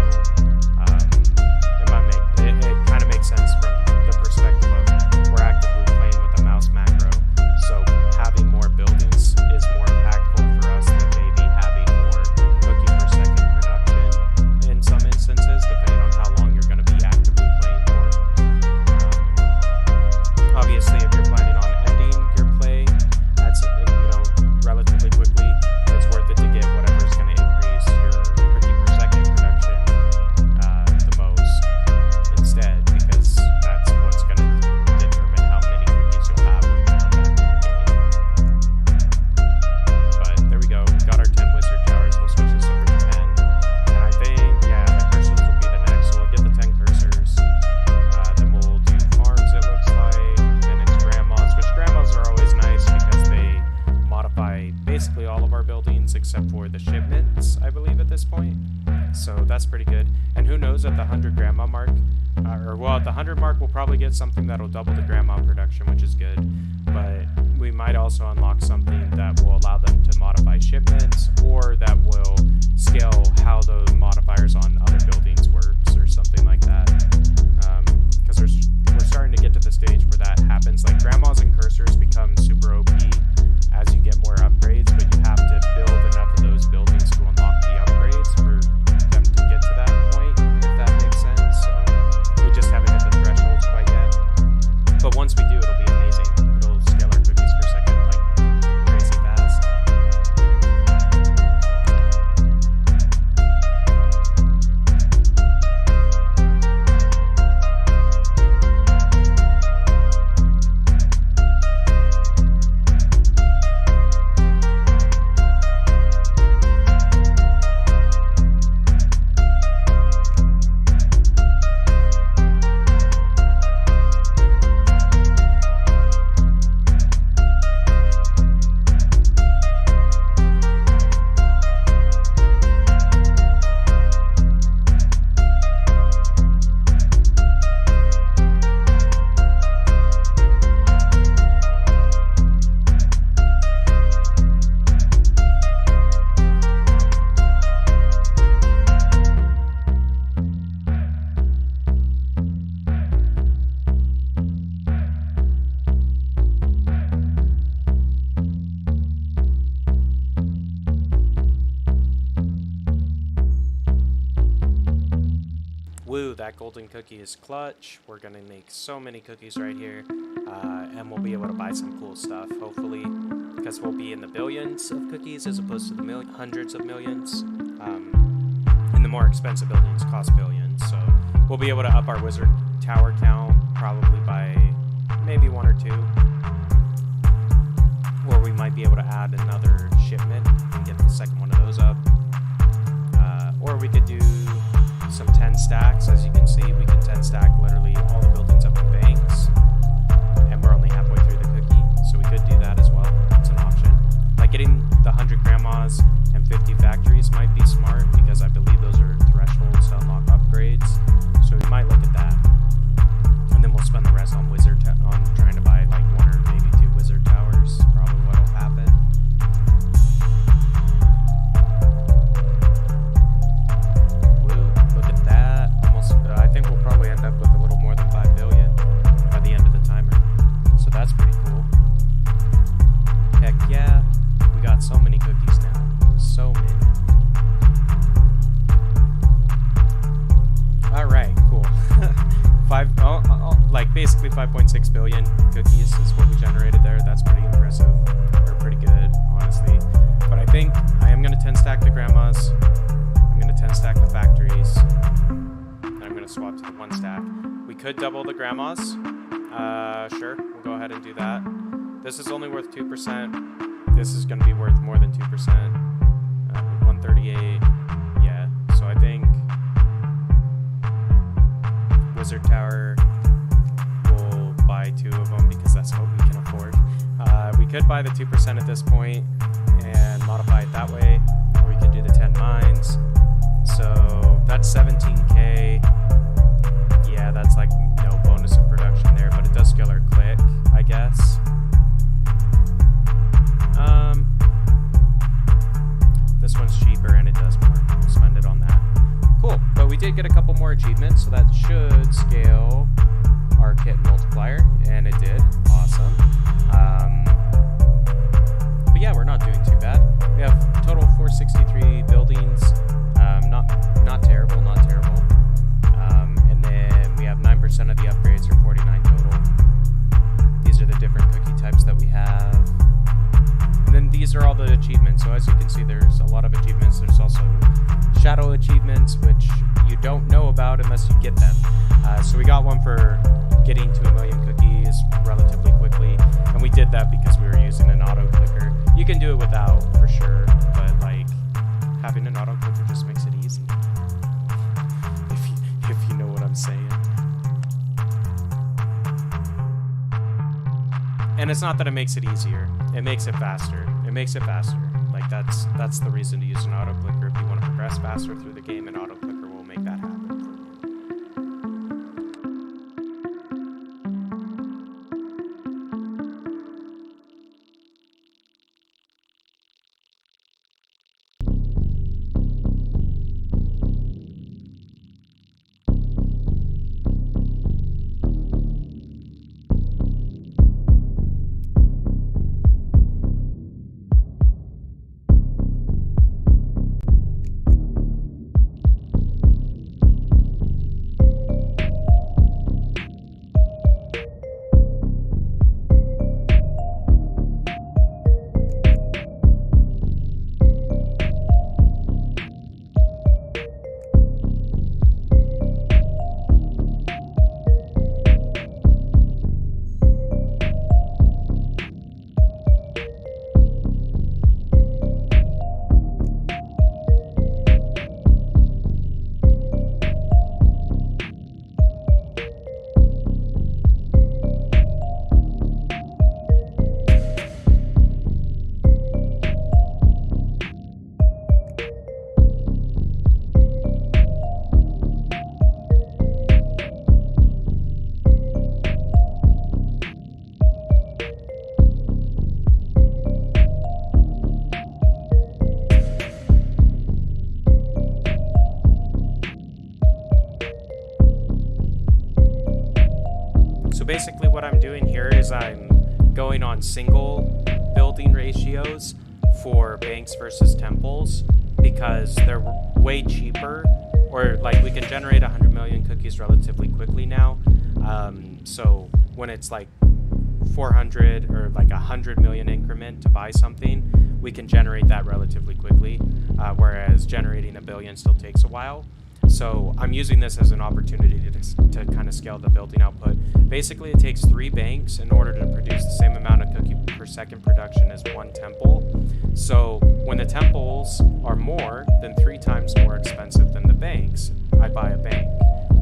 it kind of makes sense from the perspective of we're actively playing with the mouse macro. So having more buildings is more impactful for us than maybe having more cookie per second production in some instances, depending on how long you're going to be actively playing for. Obviously, if you're planning on ending your play relatively quickly, it's worth it to get whatever's going to increase your cookie per second production the most instead, because that's what's going to determine how many cookies you'll have when you come back to the game. But there we go, we got our 10 wizard towers. We'll switch this over to 10, and I think, yeah, the cursors will be the next, so we'll get the 10 cursors. Then we'll do farms, it looks like, and it's grandmas, which grandmas are always nice because they modify basically all of our buildings except for the shipments, I believe, at this point. So that's pretty good. And who knows, at the 100 grandma mark, at the 100 mark, we'll probably get something that'll double the grandma production, which is good. But we might also unlock something that will allow them to modify shipments, or that will scale how the modifiers on other buildings works, or something like that. Because we're starting to get to the stage where that happens. Like, grandmas and cursors become super OP as you get more upgrades, but you have to build enough of those buildings to unlock the upgrades for them to get to that point, if that makes sense. So we just haven't hit the thresholds quite yet. But once we do, it'll be amazing. It'll scale our cookies per second like crazy fast. Woo, that golden cookie is clutch. We're gonna make so many cookies right here, and we'll be able to buy some cool stuff, hopefully, because we'll be in the billions of cookies as opposed to the hundreds of millions. And the more expensive buildings cost billions, so we'll be able to up our wizard tower count probably by maybe 1 or 2. Or we might be able to add another shipment and get the second one of those up. Or we could do some 10 stacks. As you can see, we can 10 stack literally all the buildings up in banks. And we're only halfway through the cookie, so we could do that as well. It's an option. Like getting the 100 grandmas and 50 factories might be smart, because I believe those are thresholds to unlock upgrades. So we might look at that. And then we'll spend the rest on on trying to buy like 1 or maybe 2 wizard towers. Probably what'll happen. Woo, look at that. Almost, I think we'll probably end up with a little more than 5 billion by the end of the timer. So that's pretty cool. Heck yeah. We got so many cookies now. So many. Alright, cool. Like basically 5.6 billion cookies is what we generated there. That's pretty impressive, or pretty good, honestly. But I think I am going to 10 stack the grandmas. I'm going to 10 stack the factories. And I'm going to swap to the 1 stack. We could double the grandmas. Sure, we'll go ahead and do that. This is only worth 2%. This is going to be worth more than 2%. 138. Yeah, so I think Wizard Tower, we'll buy 2 of them because that's what we can afford. We could buy the 2% at this point and modify it that way, or we could do the 10 mines. So that's 17k. Yeah, that's like no bonus of production there, but it does scale our click, I guess. This one's cheaper and it does more. We'll spend it on that. Cool, but we did get a couple more achievements, so that should scale our kit multiplier, and it did. Awesome. But yeah, we're not doing too bad. We have total 463 buildings. Not terrible, not terrible. And then we have 9% of the upgrades, or 49 total. These are the different cookie types that we have. And then these are all the achievements. So as you can see, there's a lot of achievements. There's also shadow achievements, which you don't know about unless you get them. So we got one for getting to 1 million cookies relatively quickly, and we did that because we were using an auto clicker. You can do it without, for sure, but like having an auto clicker just makes it easy. If you know what I'm saying. And it's not that it makes it easier; it makes it faster. It makes it faster. Like that's the reason to use an auto clicker. If you want to progress faster through the game, an auto clicker will make that happen for you. So basically what I'm doing here is I'm going on single building ratios for banks versus temples because they're way cheaper or like we can generate 100 million cookies relatively quickly now. So when it's like 400 or like 100 million increment to buy something, we can generate that relatively quickly, whereas generating a billion still takes a while. So I'm using this as an opportunity to kind of scale the building output. Basically, it takes 3 banks in order to produce the same amount of cookie per second production as 1 temple. So when the temples are more than 3 times more expensive than the banks, I buy a bank.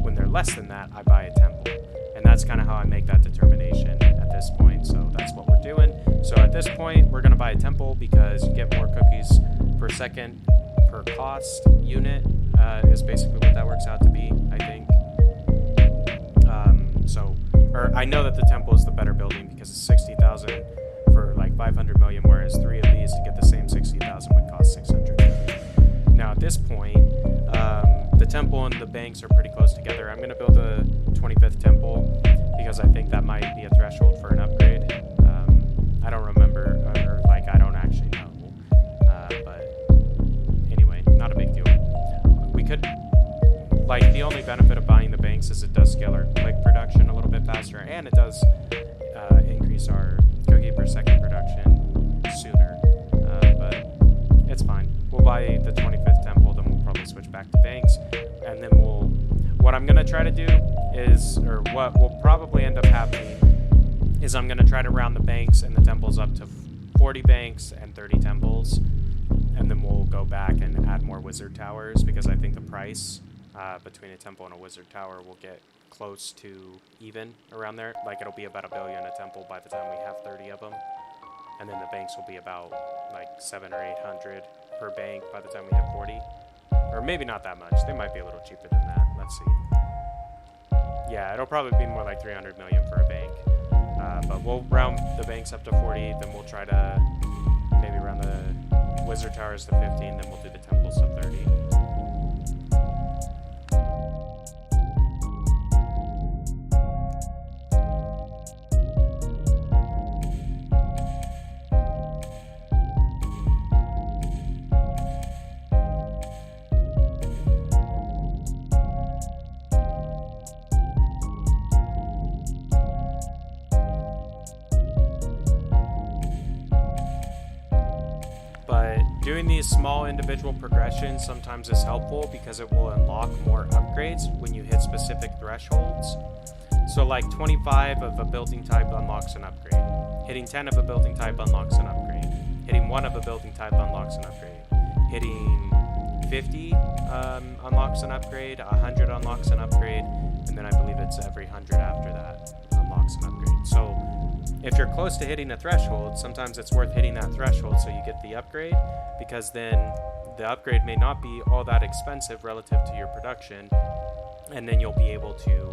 When they're less than that, I buy a temple. And that's kind of how I make that determination at this point. So that's what we're doing. So at this point, we're going to buy a temple because you get more cookies per second per cost unit. Is basically what that works out to be, I think. Or I know that the temple is the better building because it's 60,000 for like 500 million, whereas 3 of these to get the same 60,000 would cost 600. Now at this point, the temple and the banks are pretty close together. I'm going to build a 25th temple because I think that might be a threshold for an upgrade. I don't remember, or like I don't actually know. But anyway, not a big deal. We could, like, the only benefit of buying the banks is it does scale our click production a little bit faster, and it does increase our cookie per second production sooner. But it's fine. We'll buy the 25th temple, then we'll probably switch back to banks, and then what I'm going to try to do is, or what will probably end up happening is I'm going to try to round the banks and the temples up to 40 banks and 30 temples. And then we'll go back and add more wizard towers because I think the price between a temple and a wizard tower will get close to even around there. Like it'll be about $1 billion a temple by the time we have 30 of them. And then the banks will be about like 700 or 800 per bank by the time we have 40. Or maybe not that much. They might be a little cheaper than that. Let's see. Yeah, it'll probably be more like 300 million for a bank. But we'll round the banks up to 40, then we'll try to maybe round the wizard towers to 15, then we'll do the temples to 30. Doing these small individual progressions sometimes is helpful because it will unlock more upgrades when you hit specific thresholds. So like 25 of a building type unlocks an upgrade. Hitting 10 of a building type unlocks an upgrade. Hitting 1 of a building type unlocks an upgrade. Hitting 50 unlocks an upgrade, 100 unlocks an upgrade, and then I believe it's every 100 after that unlocks an upgrade. So if you're close to hitting a threshold, sometimes it's worth hitting that threshold so you get the upgrade, because then the upgrade may not be all that expensive relative to your production, and then you'll be able to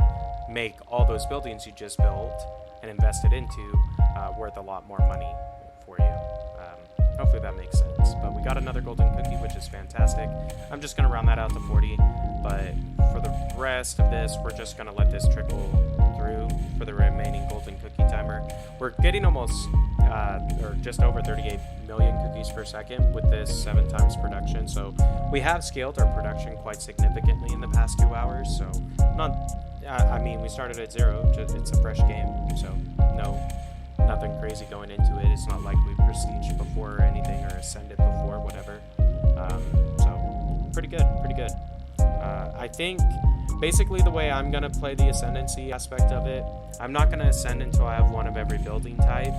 make all those buildings you just built and invested into worth a lot more money for you. Hopefully that makes sense. But we got another golden cookie, which is fantastic. I'm just going to round that out to 40, but for the rest of this, we're just going to let this trickle through for the remaining golden cookie timer. We're getting almost, or just over 38 million cookies per second with this 7 times production. So we have scaled our production quite significantly in the past 2 hours. So I mean, we started at 0, just, it's a fresh game. So nothing crazy going into it. It's not like we prestiged before or anything, or ascended before, whatever. So pretty good. I think basically the way I'm going to play the ascendancy aspect of it, I'm not going to ascend until I have 1 of every building type,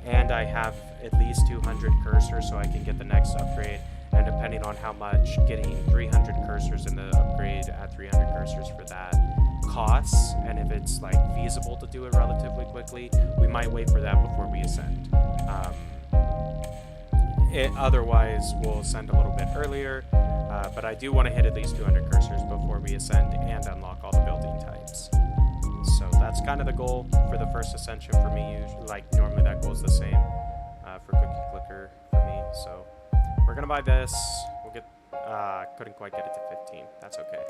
and I have at least 200 cursors so I can get the next upgrade. And depending on how much getting 300 cursors in the upgrade at 300 cursors for that costs, and if it's like feasible to do it relatively quickly, we might wait for that before we ascend. Otherwise, we'll ascend a little bit earlier, but I do want to hit at least 200 cursors before we ascend and unlock all the building types. So that's kind of the goal for the first ascension for me. Usually, like normally that goal is the same for Cookie Clicker for me. So we're gonna buy this. We'll get. Couldn't quite get it to 15. That's okay.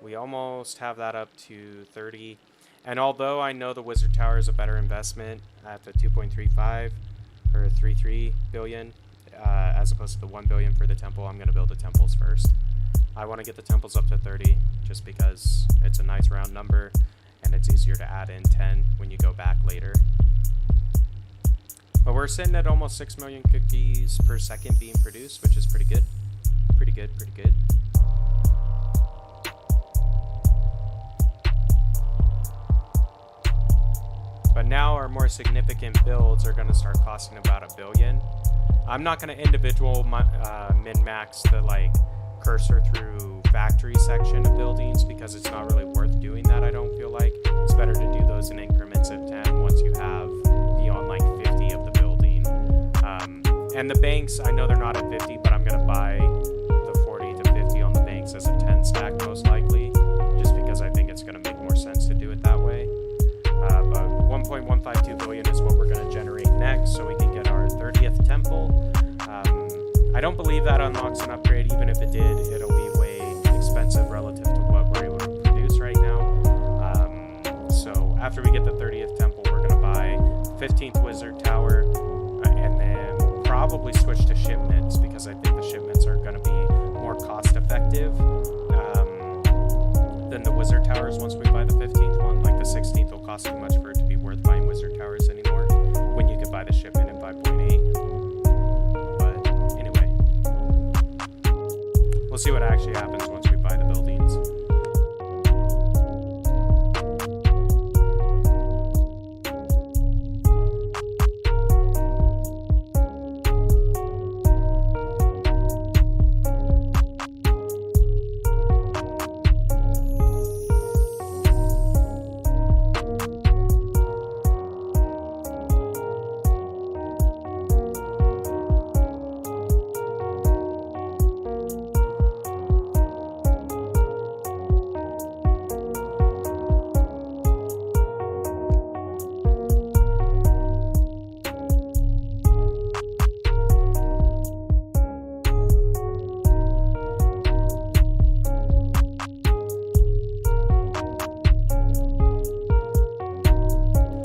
We almost have that up to 30. And although I know the Wizard Tower is a better investment at the 2.35 or 33 billion, as opposed to the 1 billion for the temple, I'm going to build the temples first. I want to get the temples up to 30 just because it's a nice round number and it's easier to add in 10 when you go back later. But we're sitting at almost 6 million cookies per second being produced, which is pretty good. Pretty good. But now our more significant builds are going to start costing about $1 billion. I'm not going to individual min-max the like cursor through factory section of buildings because it's not really worth doing that. I don't feel like it's better to do those in increments of 10 once you have beyond like 50 of the building. And the banks, I know they're not at 50, but I'm going to buy the 40 to 50 on the banks as a 10 stack most likely, just because I think it's going to make more sense to do it that way. But 1.152 billion is what we're going to generate next, so we can get our 30th temple. I don't believe that unlocks an upgrade. Even if it did, it'll be way expensive relative to what we're able to produce right now. So after we get the 30th temple, we're going to buy 15th wizard tower, and then we'll probably switch to shipments because I think the shipments are going to be more cost effective than the wizard towers once we buy the 15th one. Like the 16th will cost too much for it to be worth buying wizard towers anymore when you could buy the shipment in 5.8. But anyway, we'll see what actually happens once we buy the buildings.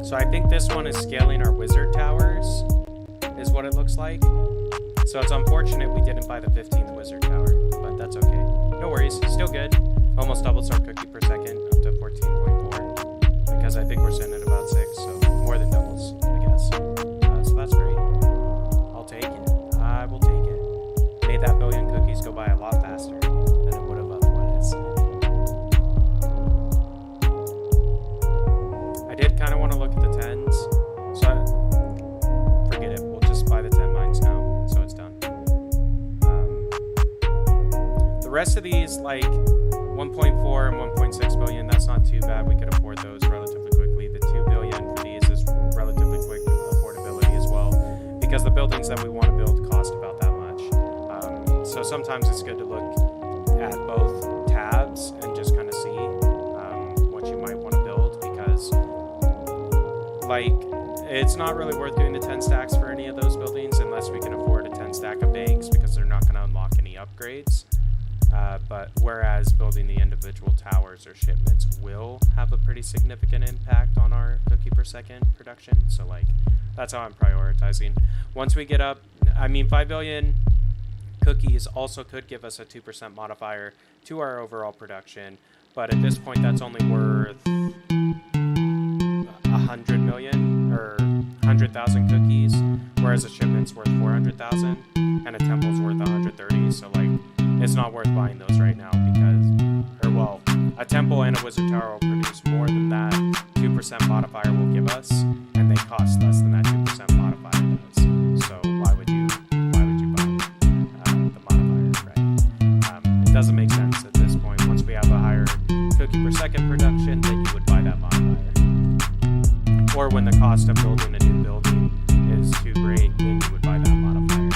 So I think this one is scaling our wizard towers, is what it looks like. So it's unfortunate we didn't buy the 15th wizard tower, but that's okay. No worries, still good. Almost doubles our cookie per second up to 14.4, because I think we're sitting at about 6, so more than doubles, I guess. So that's great. I'll take it. I will take it. Made that billion cookies go by a lot faster than it would have otherwise. I did kind of want to look at the 10s, so forget it. We'll just buy the 10 mines now, so it's done. The rest of these, like 1.4 and 1.6 billion, that's not too bad. We could afford those relatively quickly. The 2 billion for these is relatively quick affordability as well, because the buildings that we want to build cost about that much. So sometimes it's good to look at both tabs and just kind of see what you might want to build, because like it's not really worth doing the 10 stacks for any of those buildings unless we can afford a 10 stack of banks, because they're not going to unlock any upgrades. But whereas building the individual towers or shipments will have a pretty significant impact on our cookie per second production. So like that's how I'm prioritizing. Once we get up, 5 billion cookies also could give us a 2% modifier to our overall production. But at this point, that's only worth 100 million or 100,000 cookies, whereas a shipment's worth 400,000 and a temple's worth 130. So like, it's not worth buying those right now a temple and a wizard tower will produce more than that 2% modifier will give us, and they cost less than that 2% modifier does. So why would you buy the modifier, right? It doesn't make sense at this point. Once we have a higher cookie per second production, then you would buy that modifier. Or when the cost of building a new building is too great, then you would buy that modifier.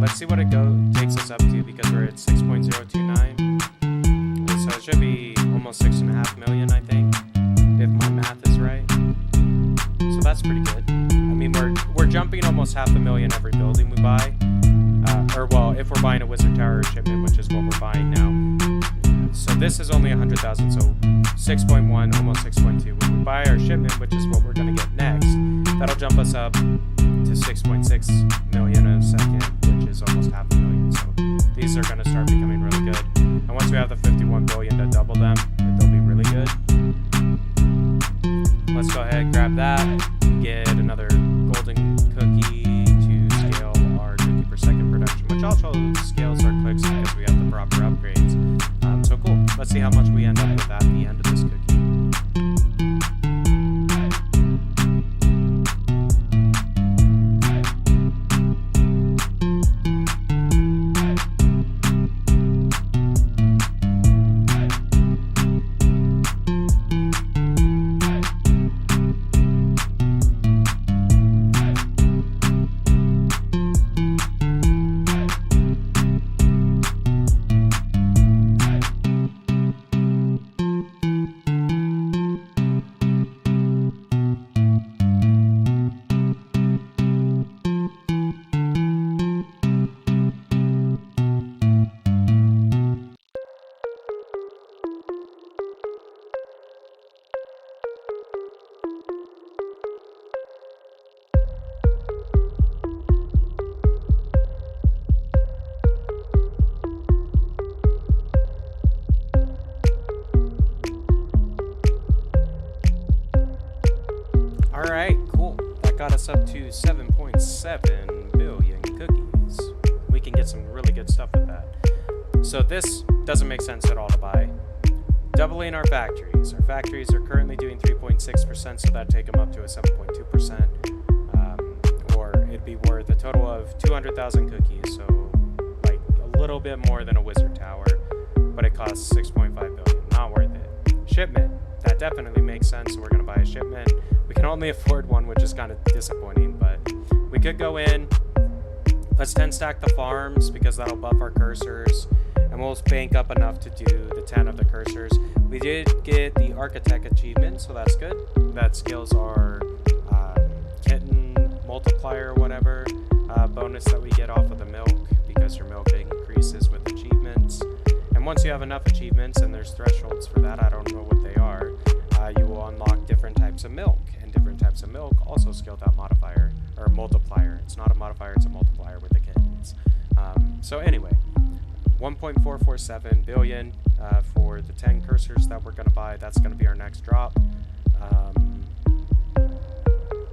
let's see what it takes us up to, because we're at 6.029. So it should be almost 6.5 million, I think, if my math is right. So that's pretty good. I mean, we're jumping almost 500,000 every building we buy. Or well, if we're buying a Wizard Tower shipment, which is what we're buying now. So this is only 100,000, so 6.1, almost 6.2. When we buy our shipment, which is what we're going to get next, that'll jump us up to 6.6 million a second, which is almost 500,000. So these are going to start becoming really good. And once we have the 51 billion to double them, they'll be really good. Let's go ahead and grab that, get another golden cookie to scale our cookie per second production, which also scales our clicks because we have the proper upgrades. So cool. Let's see how much we end up with at the end of this cookie. Alright, cool. That got us up to 7.7 billion cookies. We can get some really good stuff with that. So this doesn't make sense at all to buy. Doubling our factories. Our factories are currently doing 3.6%, so that'd take them up to a 7.2%. Or it'd be worth a total of 200,000 cookies, so like a little bit more than a Wizard Tower, but it costs 6.5 billion. Not worth it. Shipment. That definitely makes sense. We're going to buy a shipment. We can only afford one, which is kind of disappointing, but we could go in. Let's 10 stack the farms because that'll buff our cursors, and we'll bank up enough to do the 10 of the cursors. We did get the architect achievement, so that's good. That scales our kitten multiplier or whatever bonus that we get off of the milk, because your milk increases with achievements. And once you have enough achievements, and there's thresholds for that, I don't know what they are, you will unlock different types of milk, and different types of milk also scale that modifier, or multiplier. It's not a modifier, it's a multiplier with the kittens. So anyway, 1.447 billion for the 10 cursors that we're going to buy. That's going to be our next drop.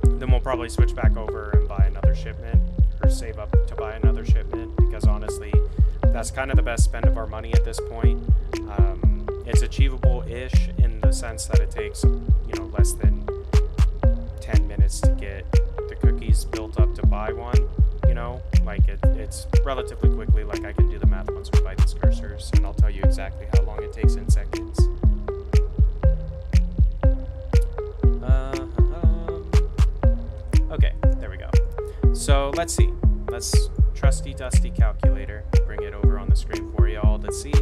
Then we'll probably switch back over and buy another shipment, or save up to buy another shipment, because honestly, that's kind of the best spend of our money at this point. It's achievable-ish in the sense that it takes, less than 10 minutes to get the cookies built up to buy one. Like it's relatively quickly. Like I can do the math once we buy these cursors, and I'll tell you exactly how long it takes in seconds. Okay, there we go. So let's see. Let's trusty dusty calculator. Bring it over on the screen for you all to see.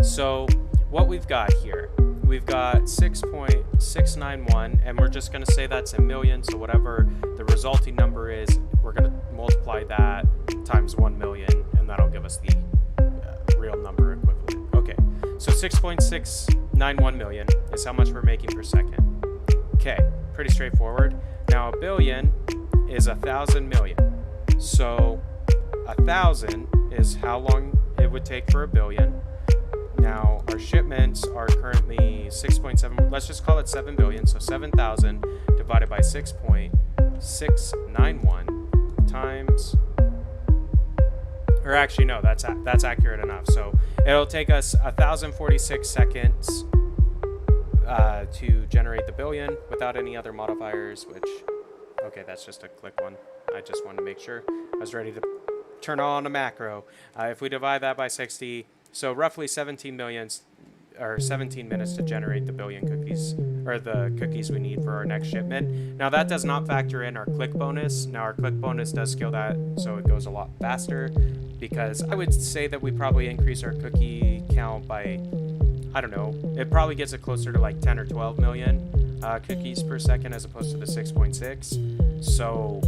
So what we've got here, we've got 6.691, and we're just going to say that's a million. So whatever the resulting number is, we're going to multiply that times 1 million, and that'll give us the real number equivalent. Okay, so 6.691 million is how much we're making per second. Okay, pretty straightforward. Now a billion is 1,000 million. So 1,000 is how long it would take for a billion. Now our shipments are currently 6.7, let's just call it 7 billion. So 7,000 divided by 6.691 times, or actually no, that's accurate enough. So it'll take us 1,046 seconds to generate the billion without any other modifiers, which, okay, that's just a click one. I just wanted to make sure I was ready to turn on a macro. If we divide that by 60, so roughly 17 million or 17 minutes to generate the billion cookies, or the cookies we need for our next shipment. Now that does not factor in our click bonus. Now our click bonus does scale that so it goes a lot faster, because I would say that we probably increase our cookie count by, I don't know, it probably gets it closer to like 10 or 12 million cookies per second as opposed to the 6.6. So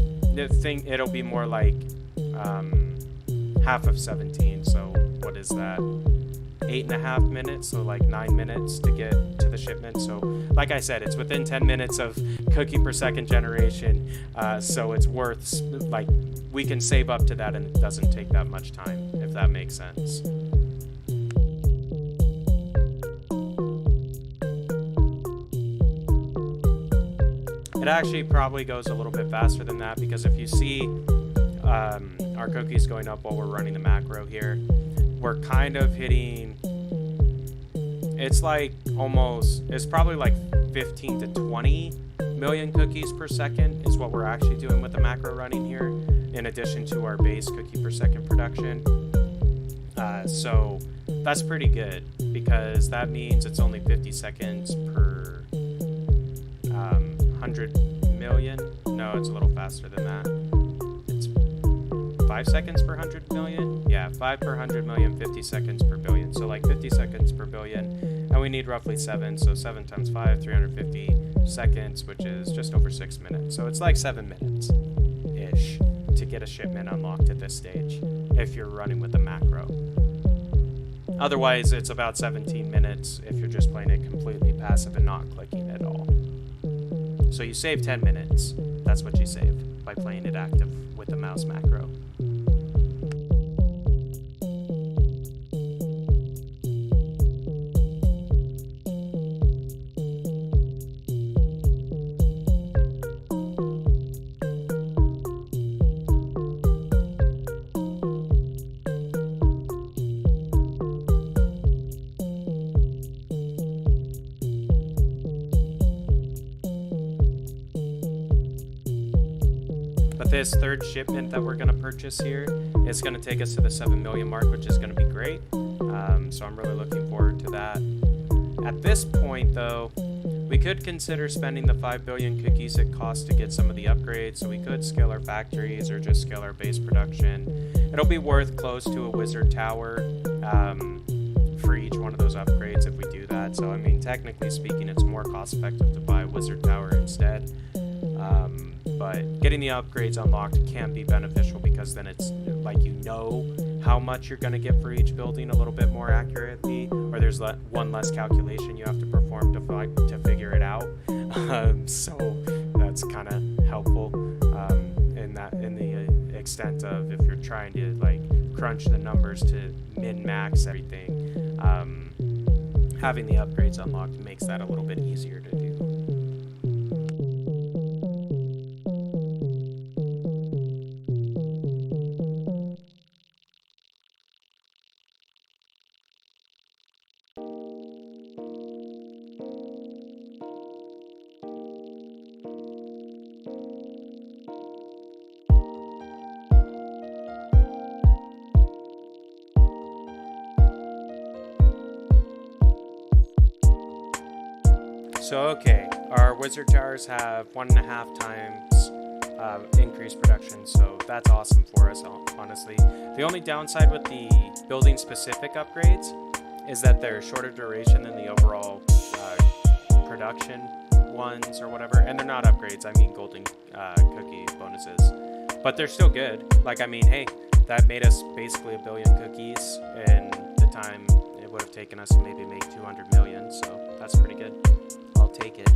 it'll be more like half of 17. So what is that? 8.5 minutes, so like 9 minutes to get to the shipment. So like I said, it's within 10 minutes of cookie per second generation, so it's worth, like, we can save up to that and it doesn't take that much time, if that makes sense. It actually probably goes a little bit faster than that, because if you see our cookies going up while we're running the macro here, we're kind of hitting, it's like almost, it's probably like 15 to 20 million cookies per second is what we're actually doing with the macro running here, in addition to our base cookie per second production. So that's pretty good, because that means it's only 50 seconds per 100 million. No, it's a little faster than that. 5 seconds per 100 million? Yeah, 5 per 100 million, 50 seconds per billion. So like 50 seconds per billion, and we need roughly 7. So 7 times 5, 350 seconds, which is just over 6 minutes. So it's like 7 minutes-ish to get a shipment unlocked at this stage, if you're running with the macro. Otherwise, it's about 17 minutes if you're just playing it completely passive and not clicking at all. So you save 10 minutes. That's what you save by playing it active with the mouse macro. But this third shipment that we're going to purchase here is going to take us to the 7 million mark, which is going to be great. So I'm really looking forward to that. At this point, though, we could consider spending the 5 billion cookies it costs to get some of the upgrades. So we could scale our factories or just scale our base production. It'll be worth close to a wizard tower for each one of those upgrades if we do that. So, I mean, technically speaking, it's more cost effective to buy a wizard tower instead. But getting the upgrades unlocked can be beneficial, because then it's like, you know how much you're going to get for each building a little bit more accurately, or there's one less calculation you have to perform to figure it out. So that's kind of helpful in the extent of, if you're trying to like crunch the numbers to min-max everything, having the upgrades unlocked makes that a little bit easier to do. So okay, our wizard towers have 1.5 times increased production, so that's awesome for us, honestly. The only downside with the building specific upgrades is that they're shorter duration than the overall production ones or whatever, and they're not upgrades, I mean golden cookie bonuses, but they're still good. Like, I mean, hey, that made us basically 1 billion cookies in the time it would have taken us to maybe make 200 million, so that's pretty good. I'll take it.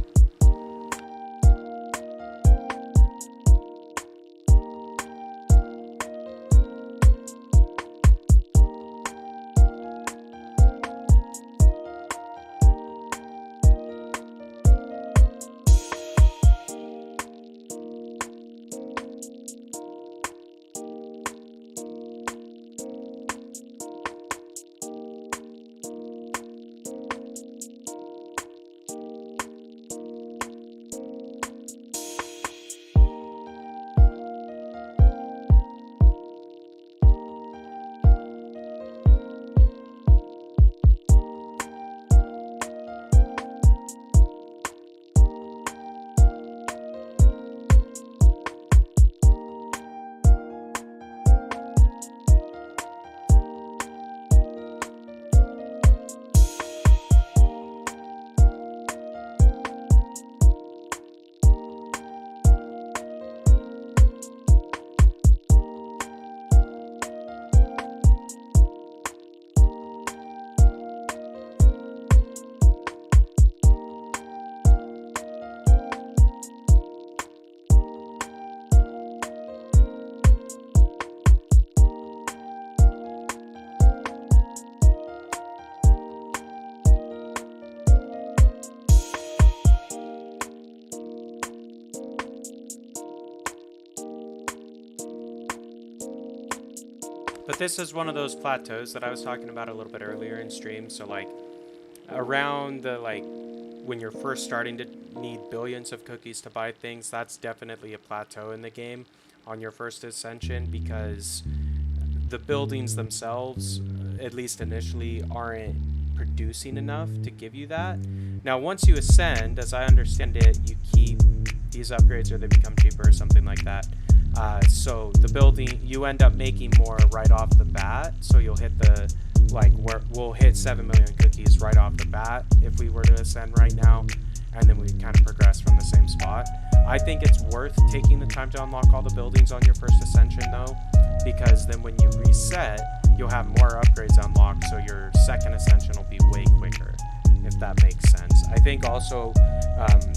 But this is one of those plateaus that I was talking about a little bit earlier in stream. So like around the like when you're first starting to need billions of cookies to buy things, that's definitely a plateau in the game on your first ascension, because the buildings themselves, at least initially, aren't producing enough to give you that. Now once you ascend, as I understand it, you keep these upgrades or they become cheaper or something like that. So the building, you end up making more right off the bat, so you'll hit the we'll hit 7 million cookies right off the bat if we were to ascend right now, and then we kind of progress from the same spot. I think it's worth taking the time to unlock all the buildings on your first ascension though, because then when you reset, you'll have more upgrades unlocked, so your second ascension will be way quicker, if that makes sense. I think also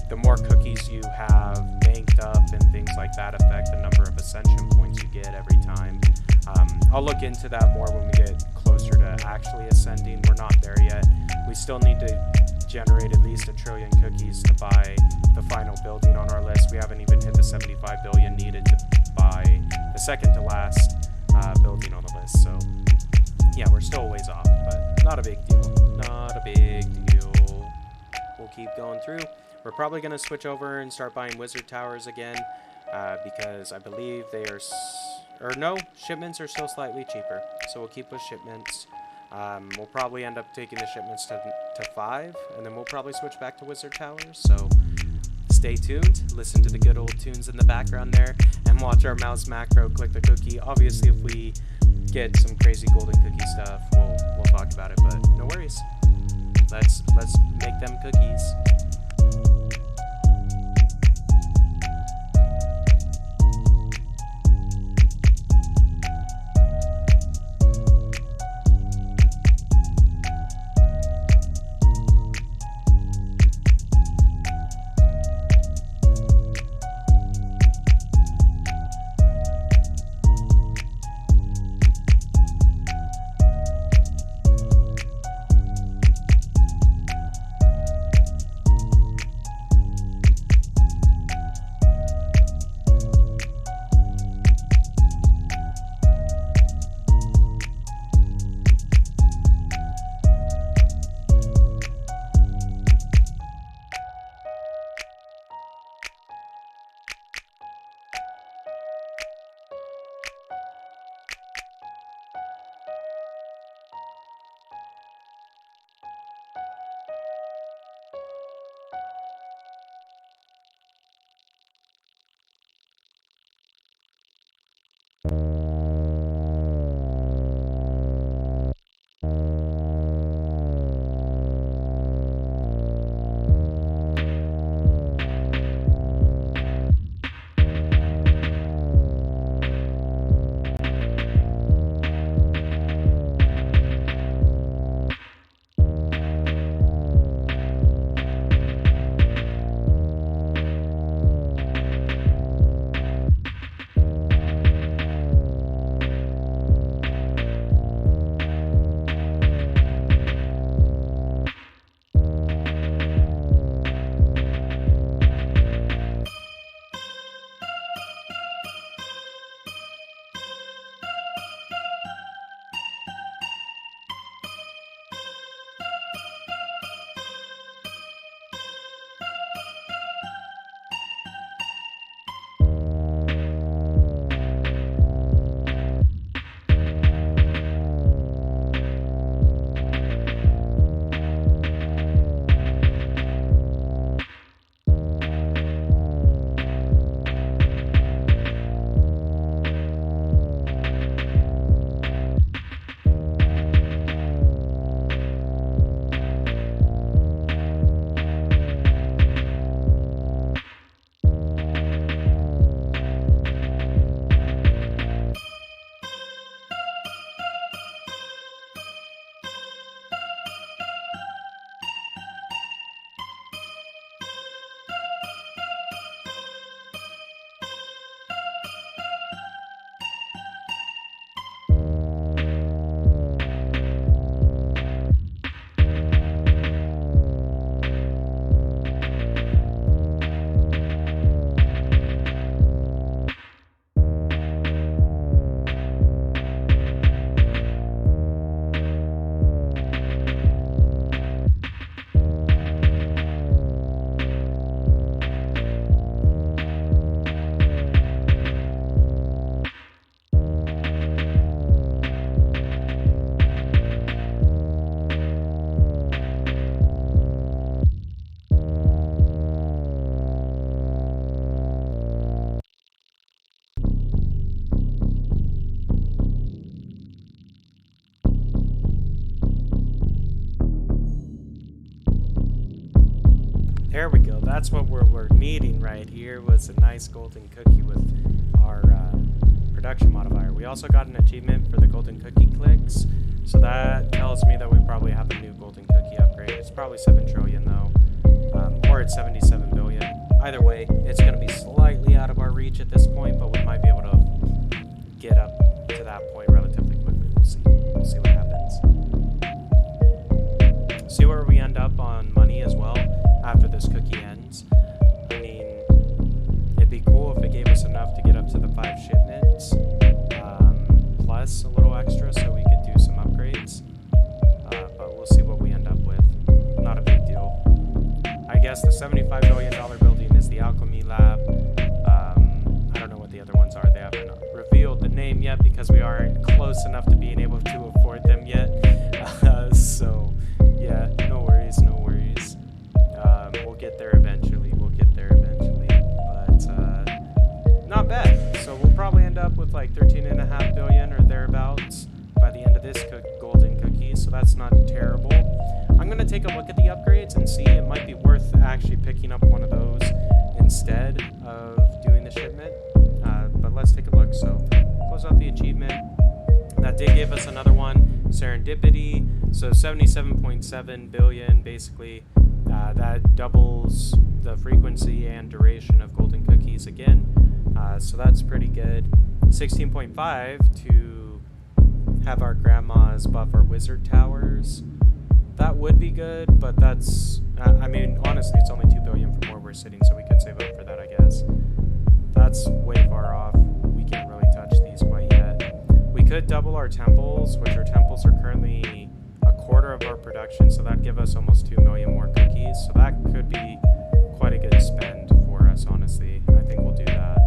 the more cookies you have banked up and things like that affect the number of ascension points you get every time. I'll look into that more when we get closer to actually ascending. We're not there yet. We still need to generate at least 1 trillion cookies to buy the final building on our list. We haven't even hit the 75 billion needed to buy the second to last building on the list. So yeah, we're still a ways off, but not a big deal. Not a big deal. We'll keep going through. We're probably going to switch over and start buying wizard towers again, because I believe they are... shipments are still slightly cheaper, so we'll keep with shipments. We'll probably end up taking the shipments to 5, and then we'll probably switch back to wizard towers, so stay tuned, listen to the good old tunes in the background there, and watch our mouse macro click the cookie. Obviously, if we get some crazy golden cookie stuff, we'll talk about it, but no worries. Let's make them cookies. that's what we're needing right here, was a nice golden cookie with our production modifier. We also got an achievement for the golden cookie clicks, so that tells me that we probably have a new golden cookie upgrade. It's probably 7 trillion though, or it's 77 billion. Either way, it's going to be slightly out of our reach at this point, but we might be able to get up to that point relatively quickly. We'll see. We'll see what happens. See where we end up on money as well after this cookie ends. I mean, it'd be cool if it gave us enough to get up to the 5 shipments, plus a little extra so we could do some upgrades. But we'll see what we end up with. Not a big deal. I guess the $75 billion building is the Alchemy Lab. I don't know what the other ones are. They haven't revealed the name yet because we aren't close enough to being able to afford them yet. So, yeah, no worries, no worries. We'll get there eventually. But, not bad. So we'll probably end up with like 13.5 billion or thereabouts by the end of this golden cookie. So that's not terrible. I'm going to take a look at the upgrades and see. It might be worth actually picking up one of those instead of doing the shipment. But let's take a look. So close out the achievement. That did give us another one, Serendipity. So 77.7 billion basically. That doubles the frequency and duration of golden cookies again. So that's pretty good. 16.5 to have our grandmas buff our wizard towers. That would be good, but that's, I mean, honestly, it's only 2 billion from where we're sitting, so we could save up for that, I guess. That's way far off. We can't really touch these quite yet. We could double our temples, which our temples are currently a quarter of our production, so that'd give us almost 2 million more cookies. So that could be quite a good spend for us, honestly. I think we'll do that.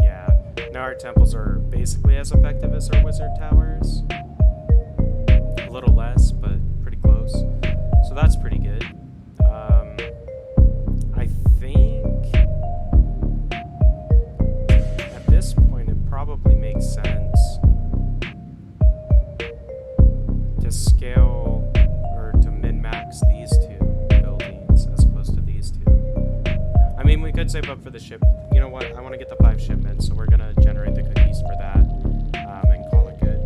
Yeah. Now our temples are basically as effective as our wizard towers. A little less, but pretty close. So that's pretty good. I think at this point it probably makes sense to scale or to min-max these two buildings as opposed to these two. I mean, we could save up for the ship. You know what? I want to get the 5 shipments, so we're going to generate the cookies for that and call it good.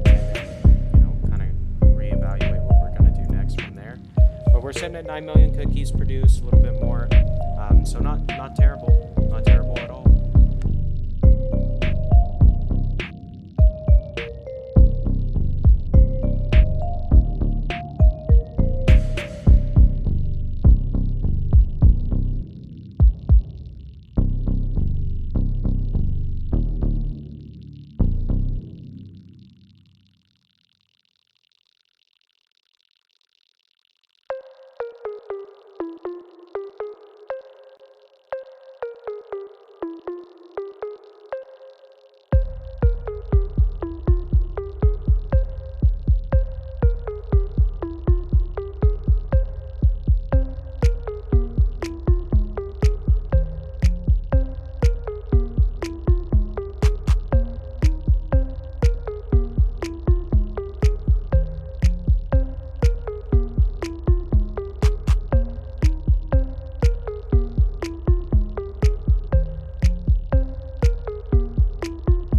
Evaluate what we're going to do next from there. But we're sitting at 9 million cookies produced, a little bit more. So not terrible. Not terrible at all.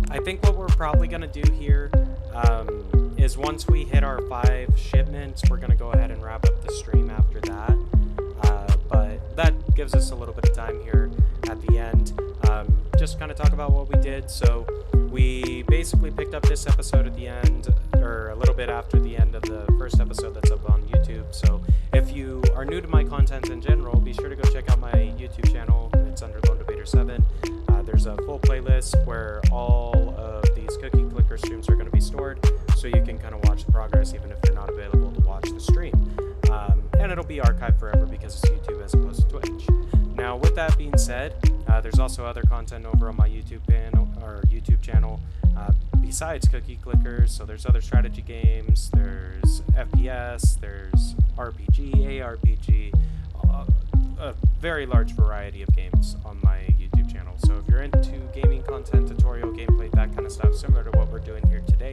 I think what we're probably going to do here is once we hit our 5 shipments, we're going to go ahead and wrap up the stream after that. But that gives us a little bit of time here at the end. Just kind of talk about what we did. So we basically picked up this episode at the end, or a little bit after the end of the first episode that's up on YouTube. So if you are new to my content in general, be sure to go check out my YouTube channel. It's under Lone Debater 7. There's a full playlist where all of these cookie clicker streams are going to be stored, so you can kind of watch the progress even if you're not available to watch the stream. And it'll be archived forever because it's YouTube as opposed to Twitch. Now, with that being said, there's also other content over on my YouTube channel besides cookie clickers. So there's other strategy games, there's FPS, there's RPG, ARPG, a very large variety of games on my YouTube channel. So if you're into gaming content, tutorial, gameplay, that kind of stuff, similar to what we're doing here today,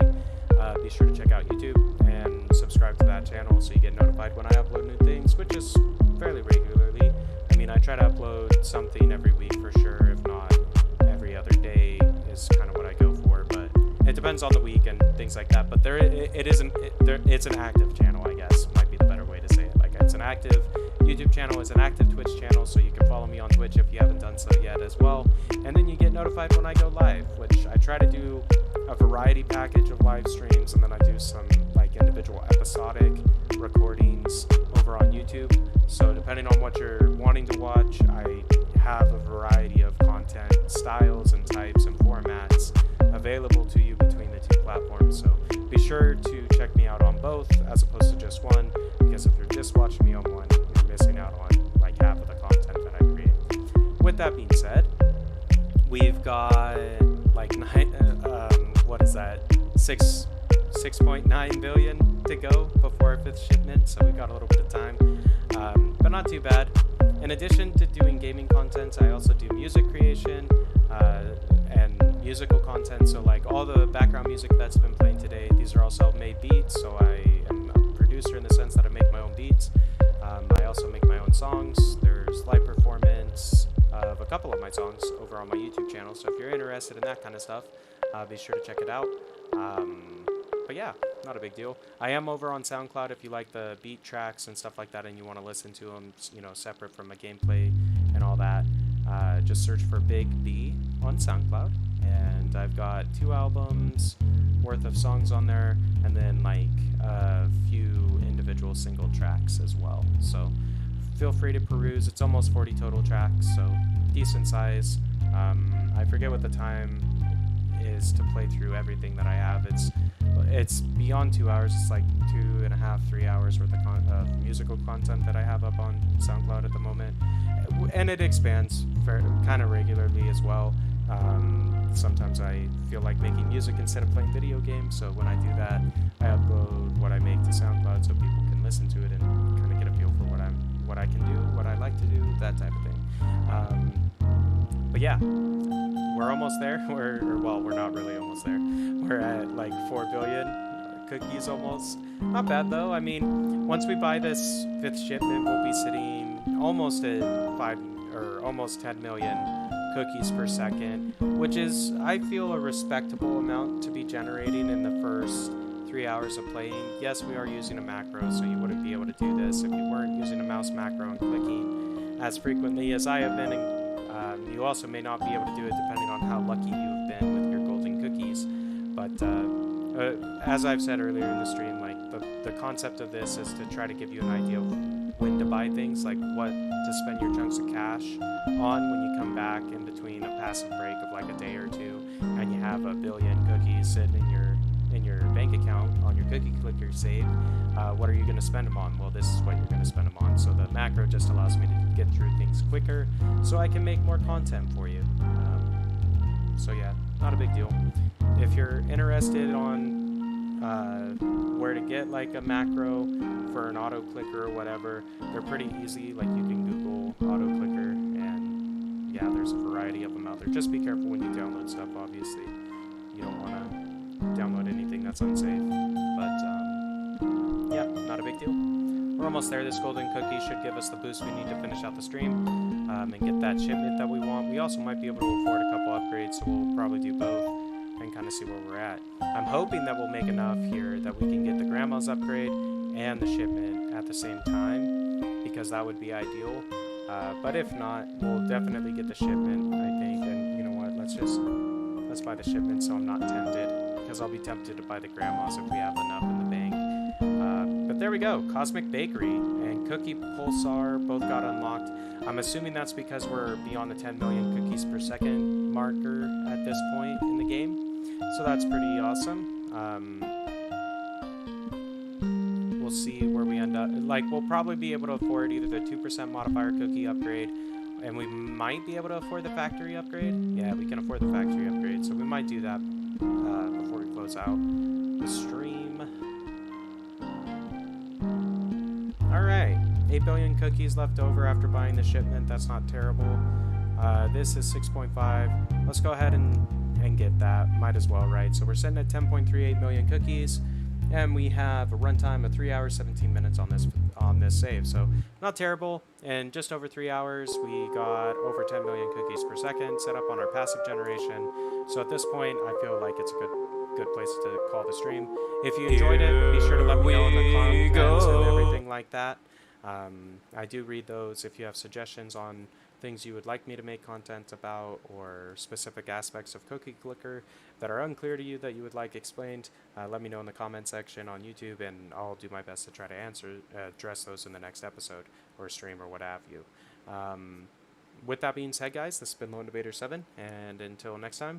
be sure to check out YouTube and subscribe to that channel so you get notified when I upload new things, which is fairly regularly. I mean, I try to upload something every week for sure. If not, every other day is kind of what I go for. But it depends on the week and things like that. But it's an active channel, I guess, might be the better way to say it. Like, it's an active YouTube channel, it's an active Twitch channel, so you can follow me on Twitch if you haven't done so yet as well. And then you get notified when I go live, which I try to do a variety package of live streams, and then I do some like individual episodic recordings over on YouTube. So depending on what you're wanting to watch, I have a variety of content styles and types and formats available to you between the two platforms. So be sure to check me out on both as opposed to just one, because if you're just watching me on one, you're missing out on like half of the content that I create. With that being said, we've got like what is that, 6.9 billion to go before our 5th shipment, so we've got a little bit of time, but not too bad. In addition to doing gaming content, I also do music creation and musical content. So like all the background music that's been playing today, these are all self-made beats, so I am a producer in the sense that I make my own beats. I also make my own songs. There's live performance of a couple of my songs over on my YouTube channel, so if you're interested in that kind of stuff, be sure to check it out. But yeah, not a big deal. I am over on SoundCloud if you like the beat tracks and stuff like that and you want to listen to them, you know, separate from a gameplay and all that. Just search for Big B on SoundCloud, and I've got 2 albums worth of songs on there, and then like a few individual single tracks as well. So feel free to peruse. It's almost 40 total tracks, so decent size. I forget what the time is to play through everything that I have. It's beyond 2 hours. It's like 2.5, 3 hours worth of musical content that I have up on SoundCloud at the moment, and it expands kind of regularly as well. Sometimes I feel like making music instead of playing video games, so when I do that, I upload what I make to SoundCloud so people can listen to it and kind of get a feel for what I can do, what I like to do, that type of thing. But yeah, we're almost there. We're not really almost there. We're at like 4 billion cookies almost. Not bad though. I mean, once we buy this 5th shipment, we'll be sitting almost at almost 10 million cookies per second, which is, I feel, a respectable amount to be generating in the first 3 hours of playing. Yes, we are using a macro, so you wouldn't be able to do this if you weren't using a mouse macro and clicking as frequently as I have been. You also may not be able to do it depending on how lucky you've been with your golden cookies. But as I've said earlier in the stream, like the concept of this is to try to give you an idea of when to buy things, like what to spend your chunks of cash on when you come back in between a passive break of like a day or two, and you have 1 billion cookies sitting in your bank account on your cookie clicker save. What are you going to spend them on? Well, this is what you're going to spend them on. So the macro just allows me to get through things quicker, so I can make more content for you. So yeah, not a big deal. If you're interested on where to get like a macro for an auto clicker or whatever, they're pretty easy. Like, you can Google auto clicker, and yeah, there's a variety of them out there. Just be careful when you download stuff, obviously. You don't want to download anything that's unsafe. But yeah, not a big deal. We're almost there. This golden cookie should give us the boost we need to finish out the stream and get that shipment that we want. We also might be able to afford a couple upgrades, so we'll probably do both and kind of see where we're at. I'm hoping that we'll make enough here that we can get the grandma's upgrade and the shipment at the same time, because that would be ideal. But if not, we'll definitely get the shipment, I think. And you know what, let's buy the shipment so I'm not tempted, because I'll be tempted to buy the grandma's if we have enough in the bank. But there we go. Cosmic Bakery and Cookie Pulsar both got unlocked. I'm assuming that's because we're beyond the 10 million cookies per second marker at this point in the game. So that's pretty awesome. We'll see where we end up. Like, we'll probably be able to afford either the 2% modifier cookie upgrade, and we might be able to afford the factory upgrade. Yeah, we can afford the factory upgrade, so we might do that before we close out the stream. Alright, 8 billion cookies left over after buying the shipment. That's not terrible. This is 6.5. Let's go ahead and get that. Might as well, right? So we're sitting at 10.38 million cookies. and we have a runtime of 3 hours 17 minutes on this save. So not terrible. In just over 3 hours, we got over 10 million cookies per second set up on our passive generation. So at this point, I feel like it's a good place to call the stream. If you enjoyed it, be sure to let me know in the comments and everything like that. I do read those. If you have suggestions on things you would like me to make content about, or specific aspects of Cookie Clicker that are unclear to you that you would like explained, let me know in the comment section on YouTube, and I'll do my best to try to address those in the next episode or stream or what have you. With that being said, guys, this has been Lone Debater 7, and until next time,